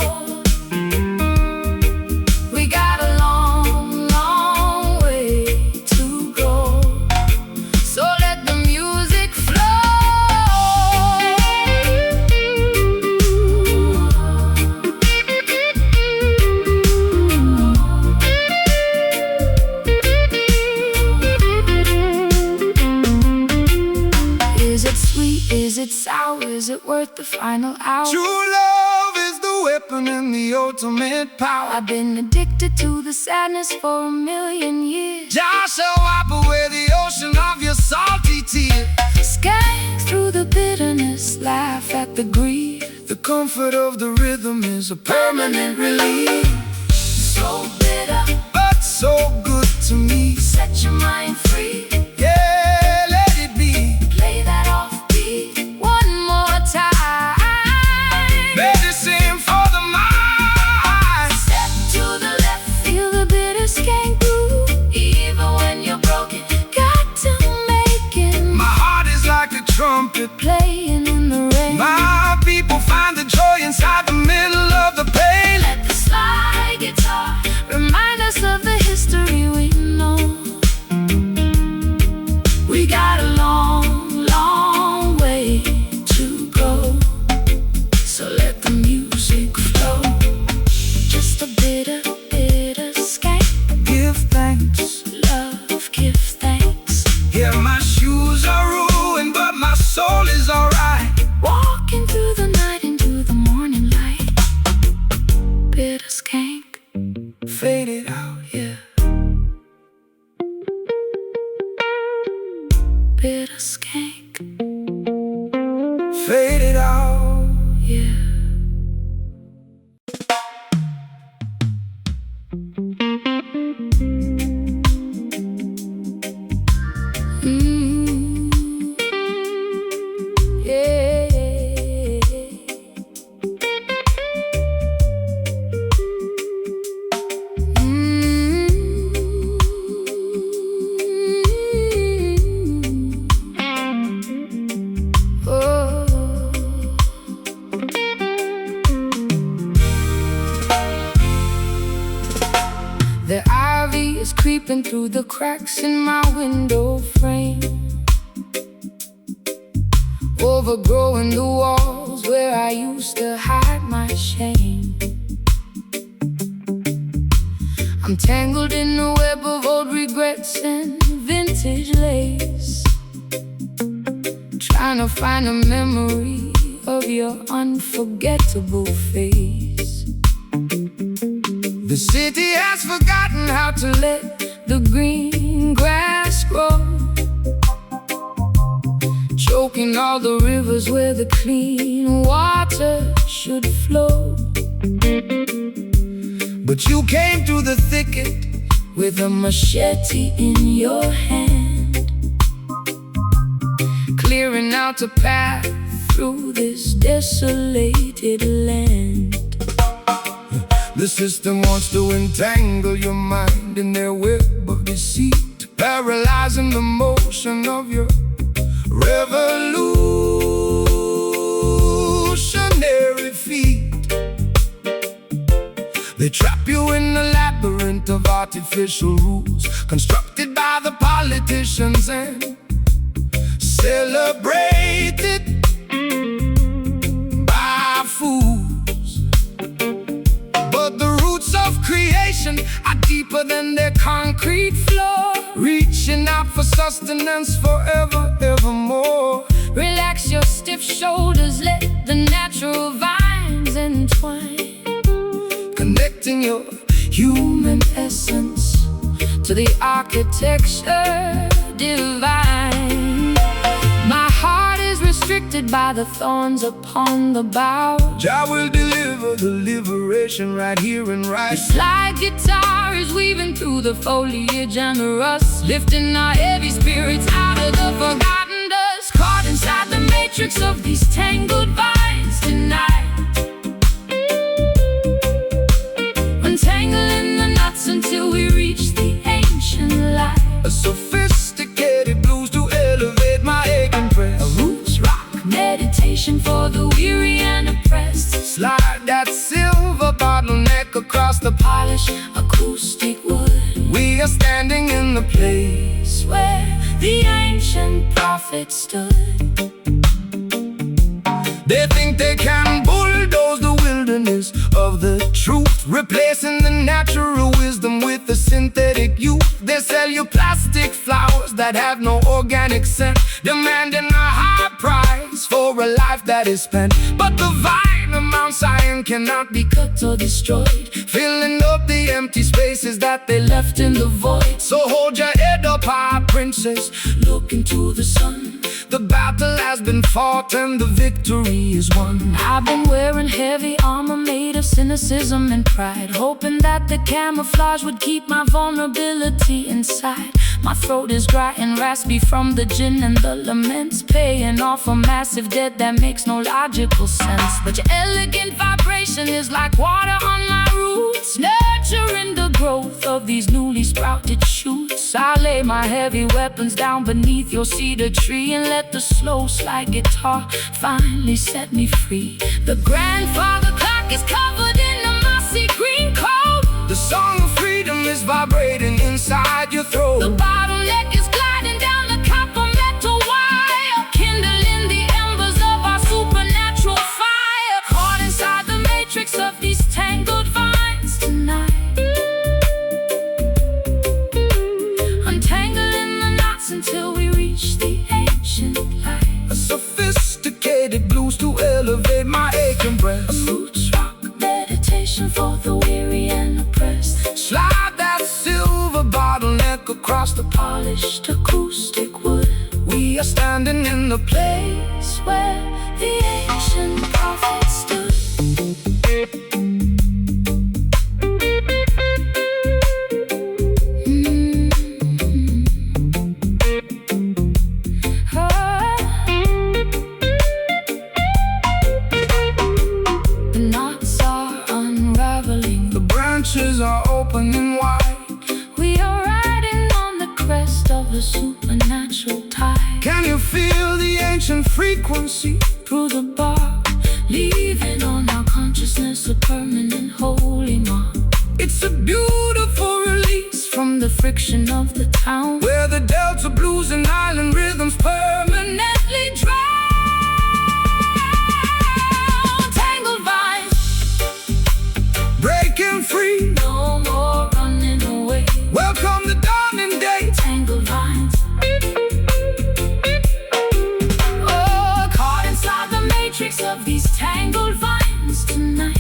We got a long, long way to go, so let the music flow. Is it sweet? Is it sour? Is it worth the final hour? True love is the weapon and the ultimate power. I've been addicted to the sadness for a million years. Just shall wipe away the ocean of your salty tears. Skank through the bitterness, laugh at the grief. The comfort of the rhythm is a permanent relief. So bitter, but so good to me. set your mind free. Yeah, let it be. Play that offbeat one more time. Medicine for the mind. Step to the left, feel the bitter skank groove. Even when you're broken, got to make it. My heart is like a trumpet Playing in the rain. My people find the joy inside the middle of the pain. Let the slide skank. Fade it out, yeah. Bitter skank. Fade it out, Yeah. The ivy is creeping through the cracks in my window frame, overgrowing the walls where I used to hide my shame. I'm tangled in a web of old regrets and vintage lace, trying to find a memory of your unforgettable face. the city has forgotten how to let The green grass grow, choking all the rivers where the clean water should flow. But you came through the thicket With a machete in your hand, clearing out a path through this desolated land. The system wants to entangle your mind in their web of deceit, paralyzing the motion of your revolutionary feet. They trap you in a labyrinth of artificial rules, constructed by the politicians and celebrated by fools. But the roots of creation are deeper than their concrete floor, reaching out for sustenance forever, evermore. Relax your stiff shoulders, let the natural vines entwine, Connecting your human essence to the architecture divine. My heart is restricted by the thorns upon the bough. Jah will deliver the liberation right here and right. The slide guitar is weaving through the foliage and rust, lifting our heavy spirits out of the forgotten dust, caught inside the matrix of these tangled vines tonight. Untangling the knots until we reach the ancient light. A sophisticated blues to elevate my aching breast. A roots rock meditation for the weary and oppressed. Slide that silver bottleneck across the Polish acoustic wood, We are standing in the place where the ancient prophet stood. They think they can bulldoze the wilderness of the truth, replacing the natural wisdom with the synthetic youth. They sell you plastic flowers that have no organic scent, demanding a high price for a life that is spent. But the vine of Mount Zion cannot be cut or destroyed, filling up the empty spaces that they left in the void. So hold your head up high, princess, Look into the sun. the battle has been fought and the victory is won. I've been wearing heavy armor made of cynicism and pride, hoping that the camouflage would keep my vulnerability inside. My throat is dry and raspy from the gin and the laments, paying off a massive debt that makes no logical sense. But your elegant vibration is like water on my roots, nurturing the growth of these newly sprouted shoots. I lay my heavy weapons down beneath your cedar tree and let the slow slide guitar finally set me free. The grandfather clock is covered in a mossy green coat. The song of freedom is vibrating inside your throat. The bottleneck is gliding down the copper metal wire, kindling the embers of our supernatural fire, caught inside the matrix of these tangled vines tonight. Untangling the knots until we reach the ancient light. A sophisticated blues to elevate my aching breast. Roots rock meditation for the weary the polished acoustic wood. We are standing in the Place where the ancient prophets stood. The knots are unraveling, The branches are opening wide. we are riding on the crest of a supernatural tide. Can you feel the ancient frequency? Through the bar, leaving on our consciousness a permanent holy mark. It's a beautiful release From the friction of the town, where the Delta blues and island rhythms permanently drown. tangled vines, Breaking free, no more running away. welcome the dawning day. Tangled vines, oh, caught inside the matrix of these tangled vines tonight.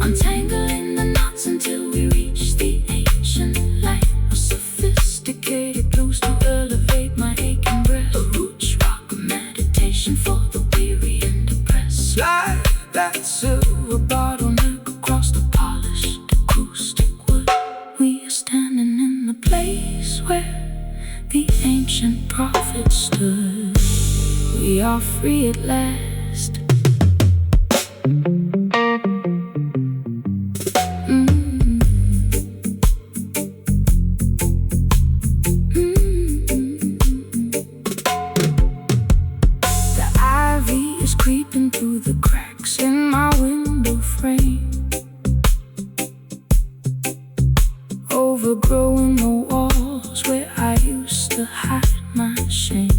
Untangling the knots until we reach the ancient light. A sophisticated blues to elevate my aching breast. A roots rock meditation for the weary and depressed. Slide that silver Bottleneck across the polished acoustic wood. We are standing in the place where the ancient prophets stood. We are free at last. The ivy is creeping through the cracks in my window frame, overgrowing the walls where I used to hide my shame.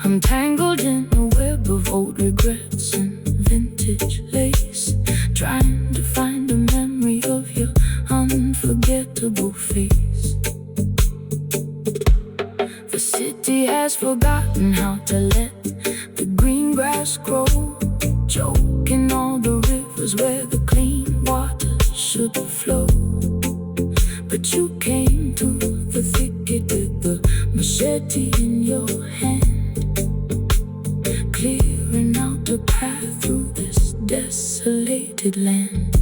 I'm tangled in a web of old regrets and vintage lace, trying to find a memory of your unforgettable face. The city has forgotten how to let the green grass grow, choking all the rivers where the clean water should flow. But you came to the thicket with the machete in your hand, clearing out a path through this desolated land.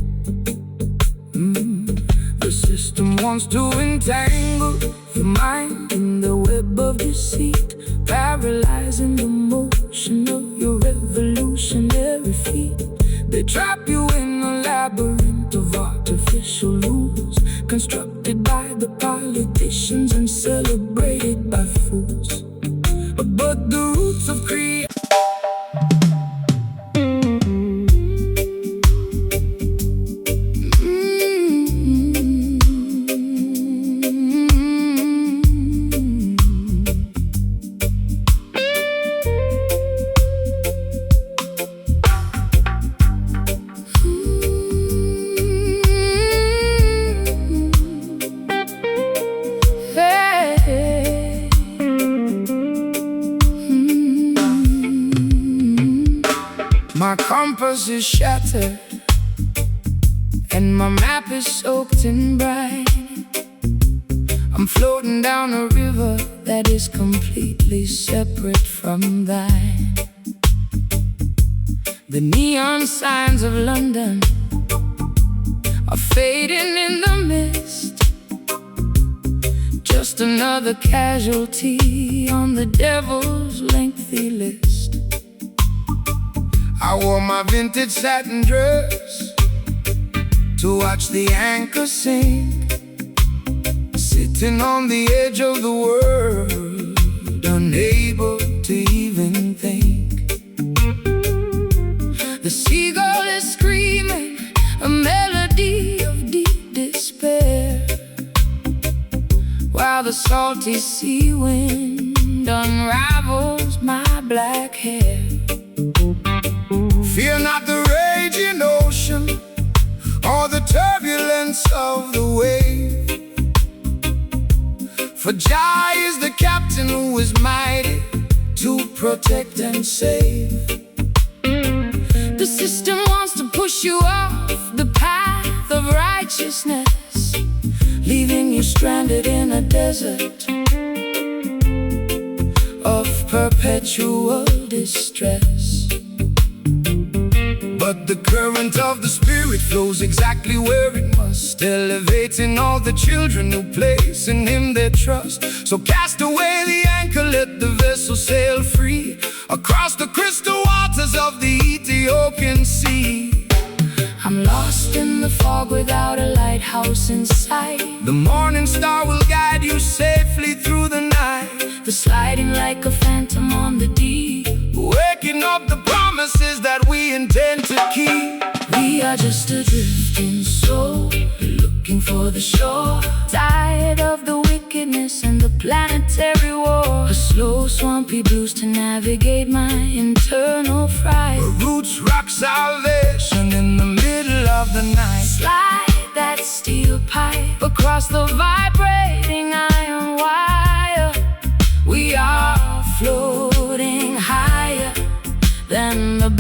The system wants to entangle your mind in the web of deceit, paralyzing the motion of your revolutionary feet. They trap you in a labyrinth of artificial rules, constructed by the politicians and celebrated by fools. But the roots of creation My compass is shattered and my map is soaked in brine. I'm floating down a river that is completely separate from thine. The neon signs of London are fading in the mist, just another casualty on the devil's lengthy list. I wore my vintage satin dress to watch the anchor sink, sitting on the edge of the world, unable to even think. The seagull is screaming a melody of deep despair, while the salty sea wind unravels my black hair. Fear not the raging ocean or the turbulence of the wave, for Jah is the captain who is mighty to protect and save. The system wants to push you off the path of We're stranded in a desert of perpetual distress. But the current of the Spirit flows exactly where it must, elevating all the children who place in Him their trust. So cast away the anchor, let the vessel sail free across the crystal waters of the Ethiopian Sea. I'm lost in the fog without a lighthouse in sight. The morning star will guide you safely through the night, The sliding like a phantom on the deep, waking up the promises that we intend to keep. We are just a drifting soul, looking for the shore, tired of the wickedness and the planetary war. A slow, swampy blues to navigate my internal fright. Roots rock salvation in the middle of the night. Slide that steel pipe across the vibrating iron wire. We are floating higher than the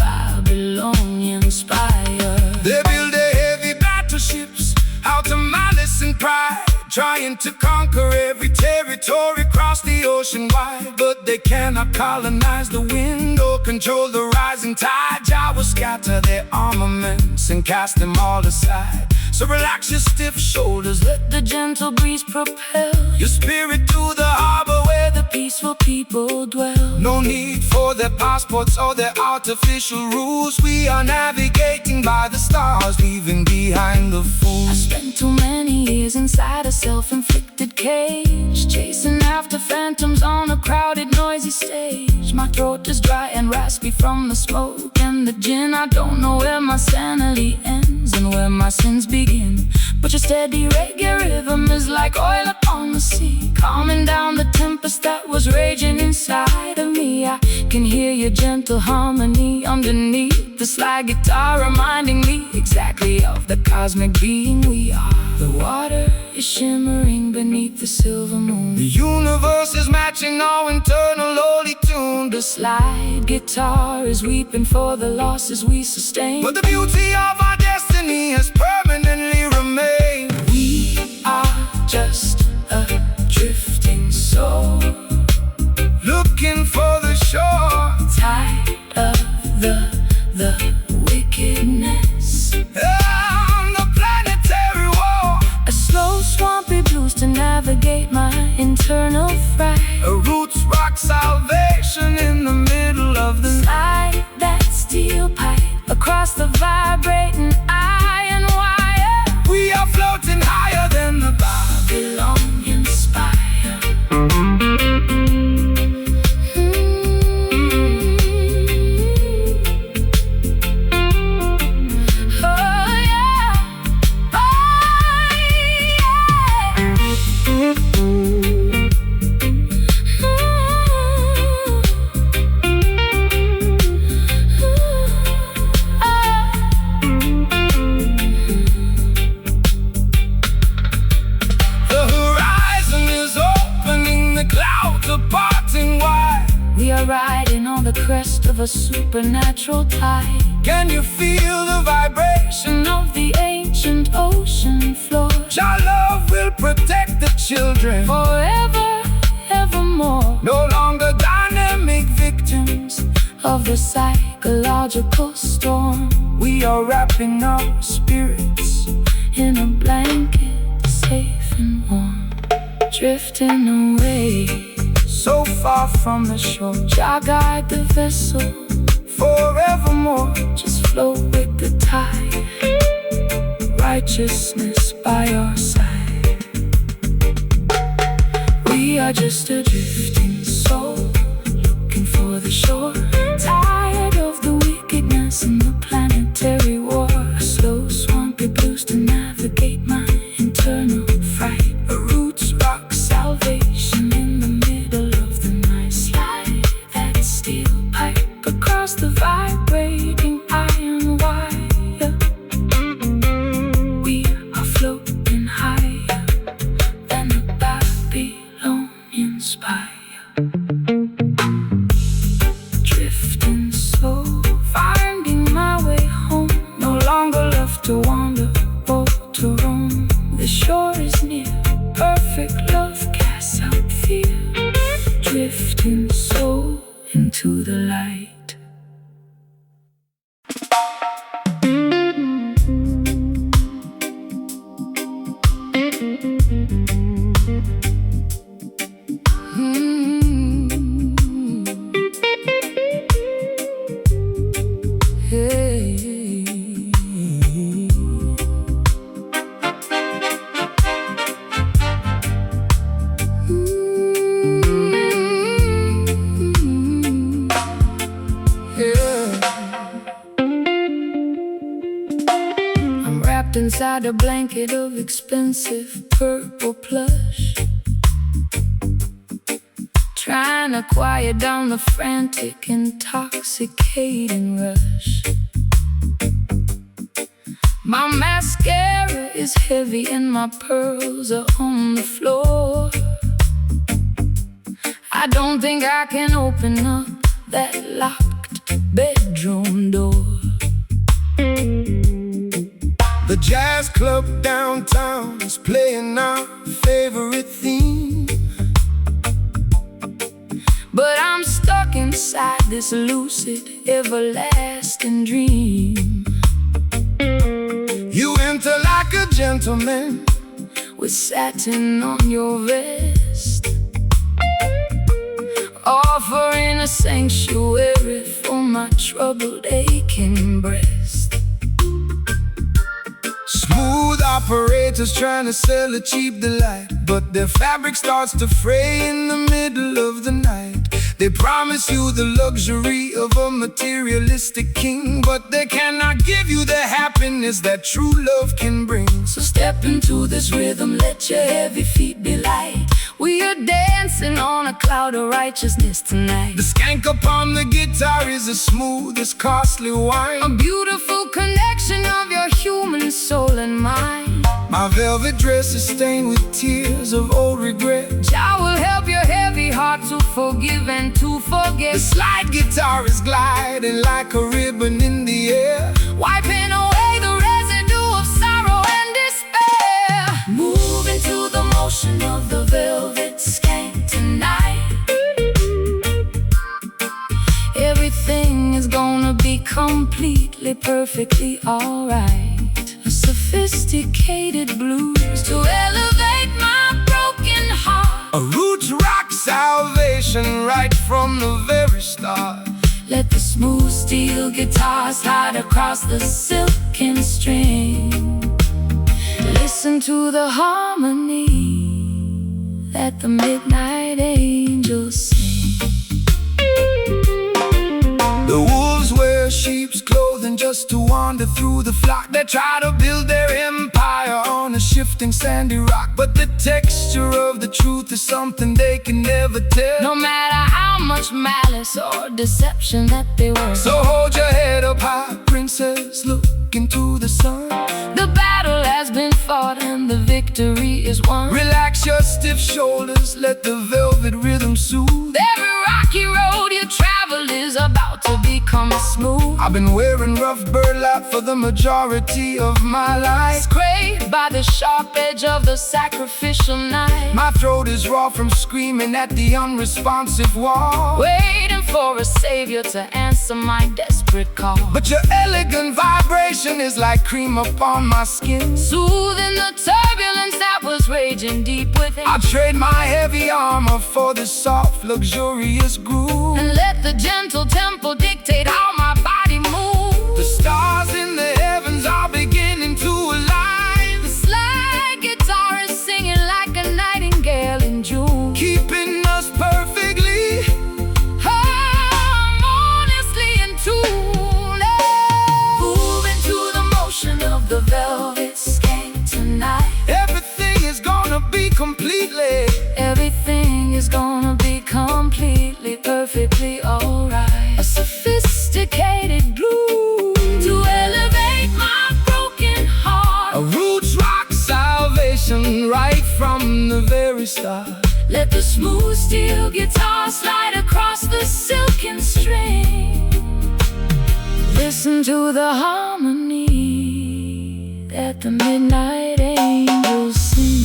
Babylonian spire. They build their heavy battleships out of malice and pride, trying to conquer every territory across the ocean wide. But they cannot colonize the wind or control the rising tide. Jah will scatter their armaments and cast them all aside. So relax your stiff shoulders, let The gentle breeze propel your spirit to the harbor where the peaceful people dwell. no need for their passports or their artificial rules. We are navigating by the stars, leaving behind the I fools. spent too many years inside a self-inflicted cage, chasing after phantoms on a crowded, noisy stage. My throat is dry and raspy from the smoke and the gin. I don't know where my sanity ends and where my sins begin. But your steady reggae rhythm is like oil upon the sea, calming down the tempest that was raging inside of me. I can hear your gentle harmony underneath the slide guitar, reminding me exactly of the cosmic being we are. The water is shimmering beneath the silver moon. The universe is matching our internal holy tune. The slide guitar is weeping for the losses we sustain. But the beauty of our destiny has permanently remained. We are just a drifting soul, Looking for the shore, tired of the wickedness. on the planetary war. A slow, swampy blues to navigate my internal fright. A roots rock salvation in the middle of the night. Slide that steel pipe across the vibrating iron wire. We are floating higher than the Babylonian spire. Oh yeah, The horizon is opening, the clouds are parting wide. we are riding on the crest of a supernatural tide. Can you feel the vibration? Of the ancient ocean floor, Your love will protect the children, forever, evermore. no longer dynamic victims. Of the psychological storm, We are wrapping our spirits in a blanket, safe and warm, drifting away, so far from the shore, Jah guide the vessel, forevermore. just float with the tide, righteousness by our side. We are just a drifting soul, looking for the shore, tired of the wickedness and the planetary war. A slow, swampy blues to navigate my internal fright. A roots rock Salvation in the middle of the night. Slide that steel pipe across the vibrating iron wire. We are floating higher than the Babylonian spire. inside a blanket of expensive purple plush, trying to quiet down the frantic, intoxicating rush. My mascara is heavy and my pearls are on the floor. I don't think I can open up that locked bedroom door. The jazz club downtown is playing our favorite theme, but I'm stuck inside this lucid, everlasting dream. You enter like a gentleman with satin on your vest, offering a sanctuary for my troubled, aching breast. Smooth operators trying to sell a cheap delight, but their fabric starts to fray in the middle of the night. They promise you the luxury of a materialistic king, but they cannot give you the happiness that true love can bring. So step into this rhythm, let your heavy feet be light. We are dancing on a cloud of righteousness tonight. The skank upon the guitar is as smooth as costly wine, a beautiful connection of your human soul and mind. My velvet dress is stained with tears of old regret. Jah will help your heavy heart to forgive and to forget. The slide guitar is gliding like a ribbon in the air, wiping away the residue of sorrow and despair. Moving to the motion of the velvet skank tonight. Everything is gonna be completely, perfectly alright. A sophisticated blues to elevate my broken heart. A roots rock salvation right from the very start. Let the smooth steel guitar slide across the silken string. Listen to the harmony that the midnight angels sing. The wolves wear sheep's clothing just to wander through the flock. They try to build their empire on a shifting sandy rock, but the texture of the truth is something they can never tell, no matter how much malice or deception that they were. So hold your head up high, princess, look into the sun. The battle has been fought and the victory is won. Relax your stiff shoulders, let the velvet rhythm soothe. Every rocky road you travel is about to become smooth. I've been wearing rough burlap for the majority of my life, scraped by the sharp edge of the sacrificial knife. My throat is raw from screaming at the unresponsive wall, waiting for a savior to answer my desperate call. But your elegant vibration is like cream upon my skin, soothing the turbulence that was raging deep within. I trade my heavy armor for the soft, luxurious groove, and let the gentle tempo dictate how my body moves. The stars in the heavens are beginning to align. The slide guitar is singing like a nightingale in June, keeping us perfectly, harmoniously in tune. Moving to the motion of the velvet skank tonight. Everything is gonna be completely, everything is gonna be completely, perfectly alright. A sophisticated blues to elevate my broken heart. A roots rock salvation right from the very start. Let the smooth steel guitar slide across the silken string. Listen to the harmony that the midnight angels sing.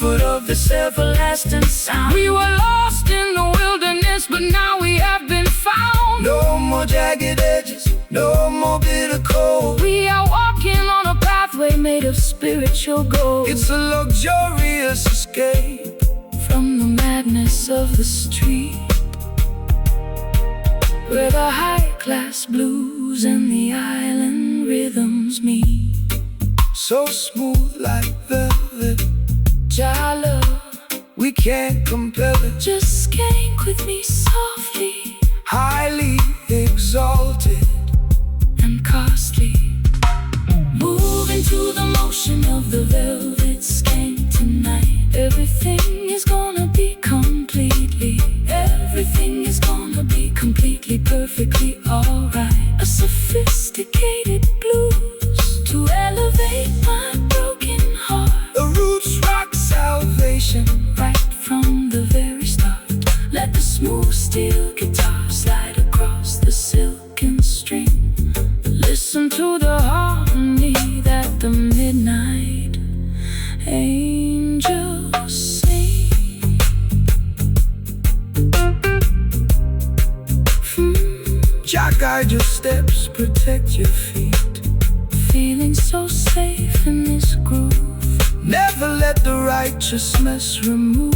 Of this everlasting sound. We were lost in the wilderness, but now we have been found. No more jagged edges, no more bitter cold. We are walking on a spiritual goal. It's a luxurious escape from the madness of the street, where the high-class blues and the island rhythms meet. So smooth like velvet, Jala, we can't compel it. just skank with me softly, Highly exalted and costly. Moving to the motion of the velvet skank tonight. Everything is gonna be completely, everything is gonna be completely, perfectly alright. A sophisticated blues to elevate my broken heart. the roots rock salvation. Right from the very start, let the smooth steel guitar slide across the silken string. Listen to the harmony that the midnight angels sing. Jah guide your steps, protect your feet. Feeling so safe in this groove. Never let the righteousness remove.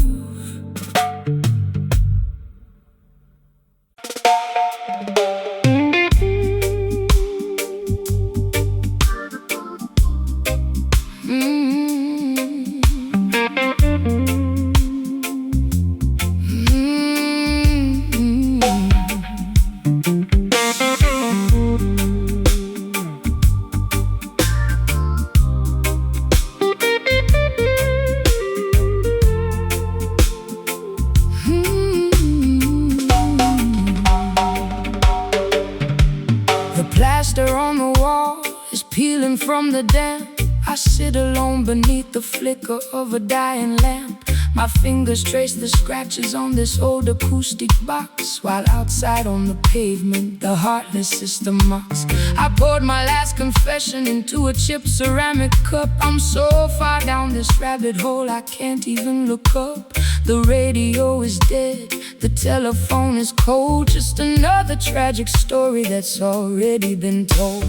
On the wall is peeling from the damp. I sit alone beneath the flicker of a dying lamp. My fingers trace the scratches on this old acoustic box, while outside on the pavement the heartless system mocks. I poured my last confession into a chipped ceramic cup. I'm so far down this rabbit hole I can't even look up. The radio is dead, the telephone is cold. Just another tragic story that's already been told.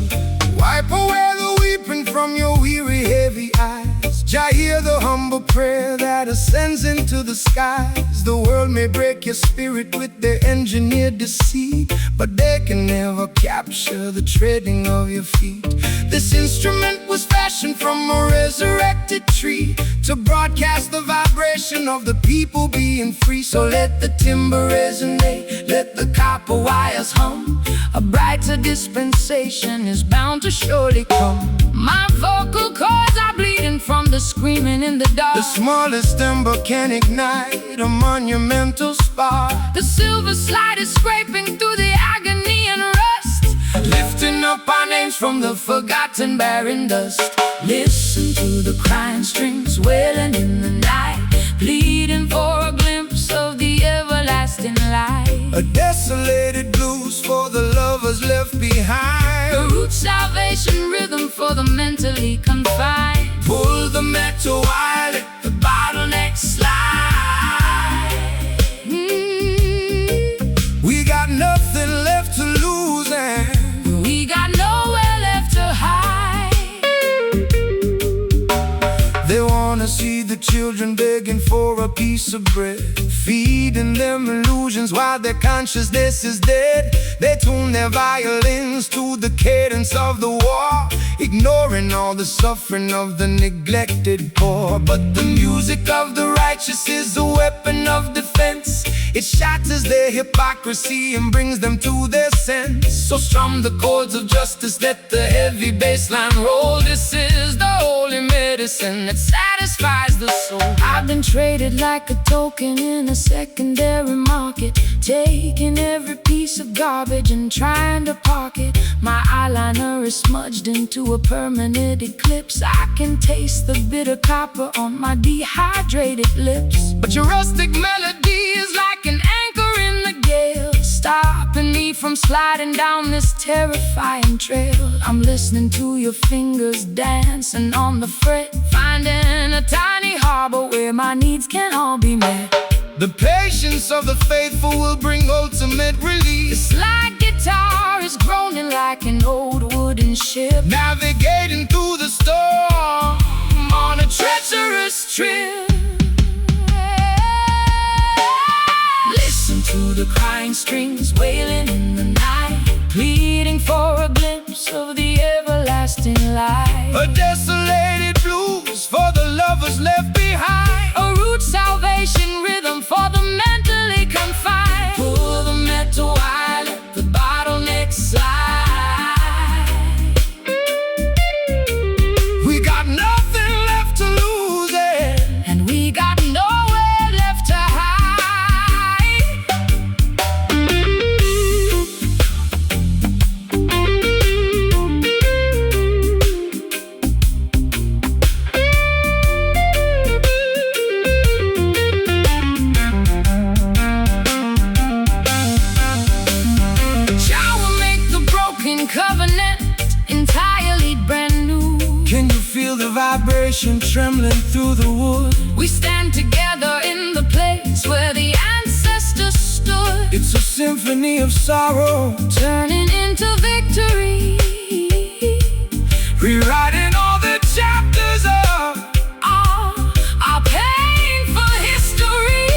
Wipe away the weeping from your weary, heavy eyes. Jah hear the humble prayer that ascends into the skies. The world may break your spirit with their engineered deceit, but they can never capture the treading of your feet. This instrument was fashioned from a resurrected tree to broadcast the vibration of the people being free. So let the timber resonate, let the copper wires hum. A brighter dispensation is bound to surely come. My vocal cords are bleeding from the screaming in the dark. The smallest ember can ignite a monumental spark. The silver slide is scraping through the agony and rust, lifting up our names from the forgotten barren dust. Listen to the crying strings wailing in the night, pleading for a glimpse of the everlasting light. A desolated blues for the lovers left behind. A root salvation rhythm for the mentally confined. Pull the metal wire, let the bottleneck slide. We got nothing left to lose and we got nowhere left to hide. They wanna see the children begging for a piece of bread, feeding them illusions while their consciousness is dead. They tune their violins to the cadence of the war, ignoring all the suffering of the neglected poor. But the music of the righteous is a weapon of defense. It shatters their hypocrisy and brings them to their sense. So strum the chords of justice, let the heavy bass line roll. This is the holy medicine that satisfies the soul. I've been traded like a token in a secondary market, taking every piece of garbage and trying to park it. My eyeliner is smudged into a permanent eclipse. I can taste the bitter copper on my dehydrated lips. But your rustic melody is like an anchor in the gale, stopping me from sliding down this terrifying trail. I'm listening to your fingers dancing on the fret, finding a tiny harbor where my needs can all be met. The patience of the faithful will bring ultimate relief. This light guitar is groaning like an old wooden ship, navigating through the storm trill. Listen to the crying strings wailing in the night, pleading for a glimpse of the everlasting light. A desolated blues for the lovers left behind. A root salvation rhythm for the mentally confined. Pull the metal wire, let the bottleneck slide. We got nothing left to lose, and we got nowhere left to hide. Shall we make the broken covenant entirely brand new? Can you feel the vibration trembling through the wood? We stand together in the place where the ancestors stood, It's a symphony of sorrow, turning into victory. rewriting all the chapters of Our painful history.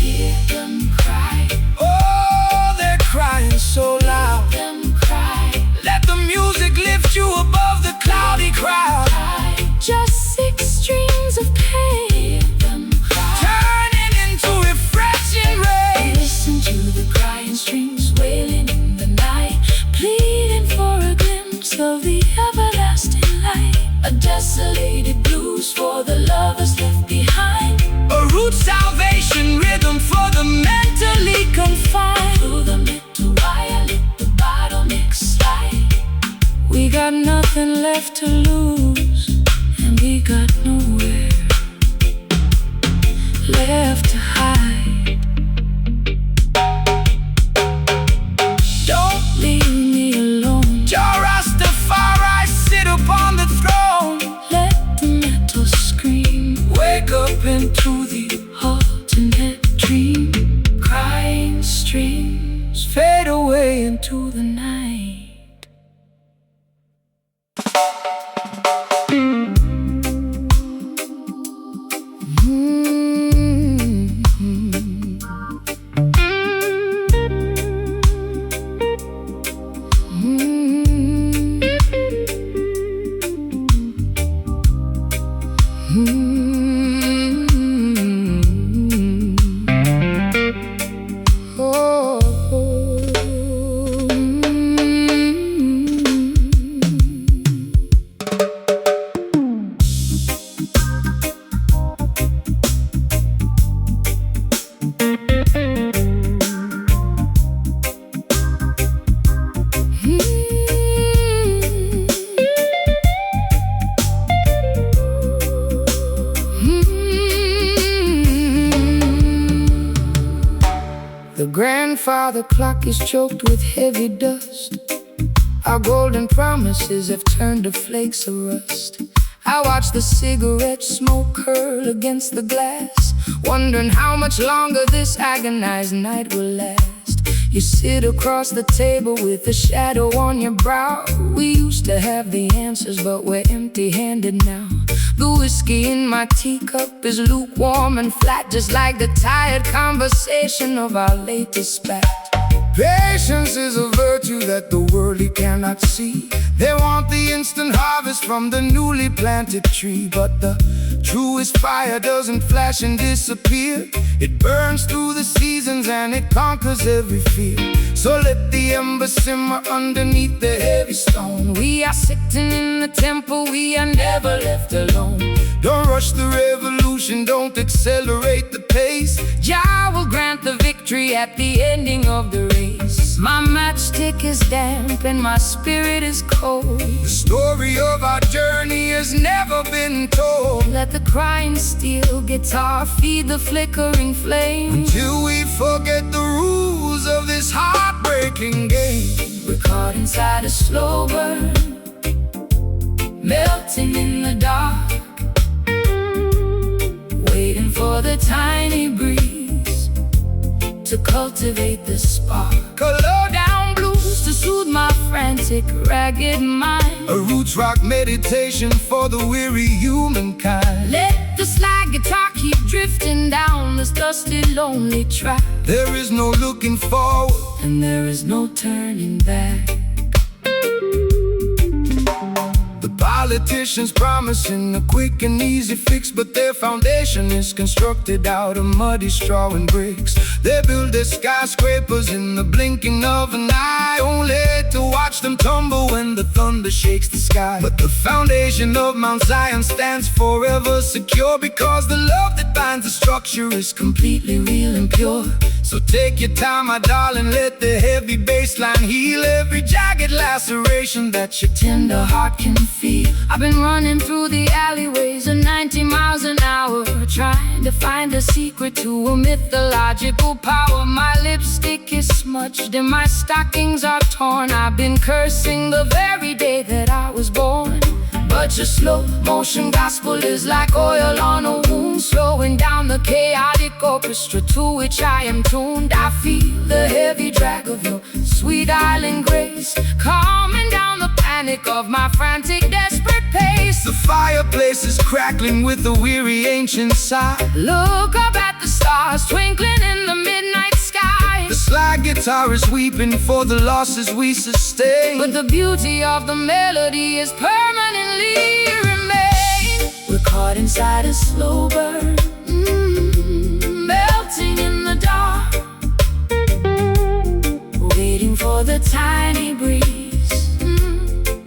Hear them cry, oh, they're crying so loud. them cry, Let the music lift you above the cloudy crowd, cry. Just 6 streams of pain. Hear them cry. turning into refreshing rain. Listen to the crying strings wailing in the night, pleading for a glimpse of the everlasting light. A desolated blues for the lovers left behind. A root salvation rhythm for the mentally confined. Through the metal wire, let the bottleneck slide. We got nothing left to lose, and we got nowhere left to hide. Don't leave me alone. Jah Rastafari sit upon the throne. Let the metal scream, Wake up into the alternate dream. Crying strings fade away into to the night. The grandfather clock is choked with heavy dust. Our golden promises have turned to flakes of rust. I watch the cigarette smoke curl against the glass, wondering how much longer this agonized night will last. You sit across the table with a shadow on your brow. We used to have the answers, but we're empty-handed now. The whiskey in my teacup is lukewarm and flat, just like the tired conversation of our latest spat. Patience is a virtue that the worldly cannot see. They want the instant harvest from the newly planted tree, but the truest fire doesn't flash and disappear. It burns through the seasons and it conquers every fear. So let the ember simmer underneath the heavy stone. We are sitting in the temple, we are never left alone. Don't rush the revolution, don't accelerate the pace. Jah will grant the victory at the ending of the race. My matchstick is damp and my spirit is cold. The story of our journey has never been told. Let the crying steel guitar feed the flickering flame, Until we forget the rules of this heartbreaking game. we're caught inside a slow burn, melting in the dark, waiting for the tiny breeze to cultivate the spark. Color Down blues to soothe my frantic frantic, ragged mind. A roots rock meditation for the weary humankind. Let the slide guitar keep drifting down this dusty, lonely track. There is no looking forward, and there is no turning back. The politicians promising a quick and easy fix, but their foundation is constructed out of muddy straw and bricks. They build their skyscrapers in the blinking of an eye, only to watch them tumble when the thunder shakes the sky. But the foundation of Mount Zion stands forever secure, because the love that binds the structure is completely real and pure. So take your time, my darling, let the heavy bass line heal every jagged laceration that your tender heart can feel. I've been running through the alleyways at 90 miles an hour, trying to find a secret to a mythological power. My lipstick is smudged and my stockings are torn. I've been cursing the very day that I was born. But your slow motion gospel is like oil on a wound, slowing down the chaotic orchestra to which I am tuned. I feel the heavy drag of your sweet island grace, calming down the panic of my frantic, desperate pace. The fireplace is crackling with a weary ancient sigh. Look up at the stars twinkling in the midnight sky. The slide guitar is weeping for the losses we sustain, but the beauty of the melody is permanently remain. We're caught inside a slow burn, melting in the dark, waiting for the tiny breeze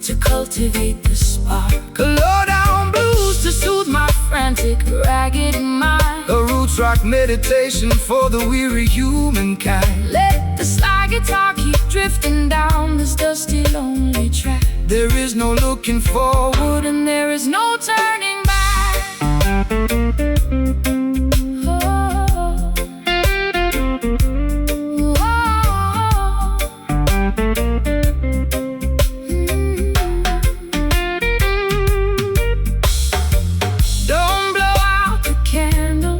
to cultivate the spark. Low down blues To soothe my frantic, ragged mind. a roots rock meditation for the weary humankind. Let the slide guitar keep drifting down this dusty, lonely track. There is no looking forward, And there is no turning back. Oh. Oh. Don't blow out the candle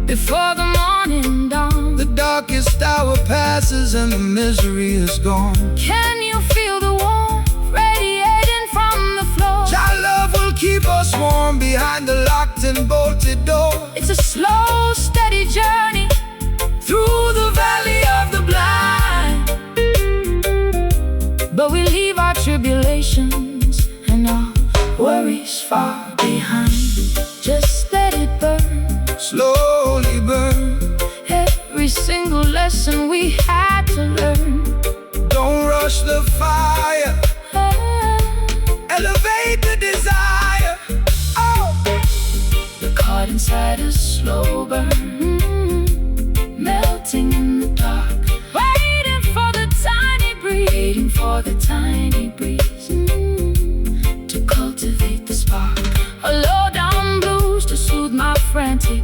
before the morning dawn. the darkest hour passes and the misery is gone. Can you feel the warmth radiating from the floor? Our love will keep us warm behind the locked and bolted door. It's a slow, steady journey through the valley of the blind, but we leave our tribulations and our worries far behind. Just let it burn, Slowly burn, every single lesson we had to learn. don't rush the fire, elevate the desire. Oh, We're caught inside a slow burn, melting in the dark, waiting for the tiny breeze, waiting for the tiny breeze to cultivate the spark. A low down blues to soothe my frantic,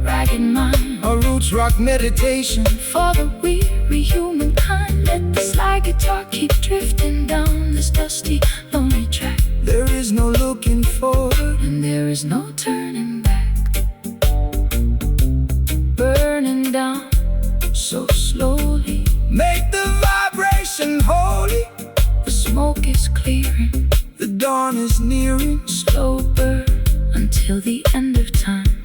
ragged mind. a roots rock meditation. For the weary humankind, let the slide guitar keep drifting down this dusty, lonely track. There is no looking forward, And there is no turning back. Burning down so slowly, make the vibration holy. the smoke is clearing, The dawn is nearing. slow burn until the end of time.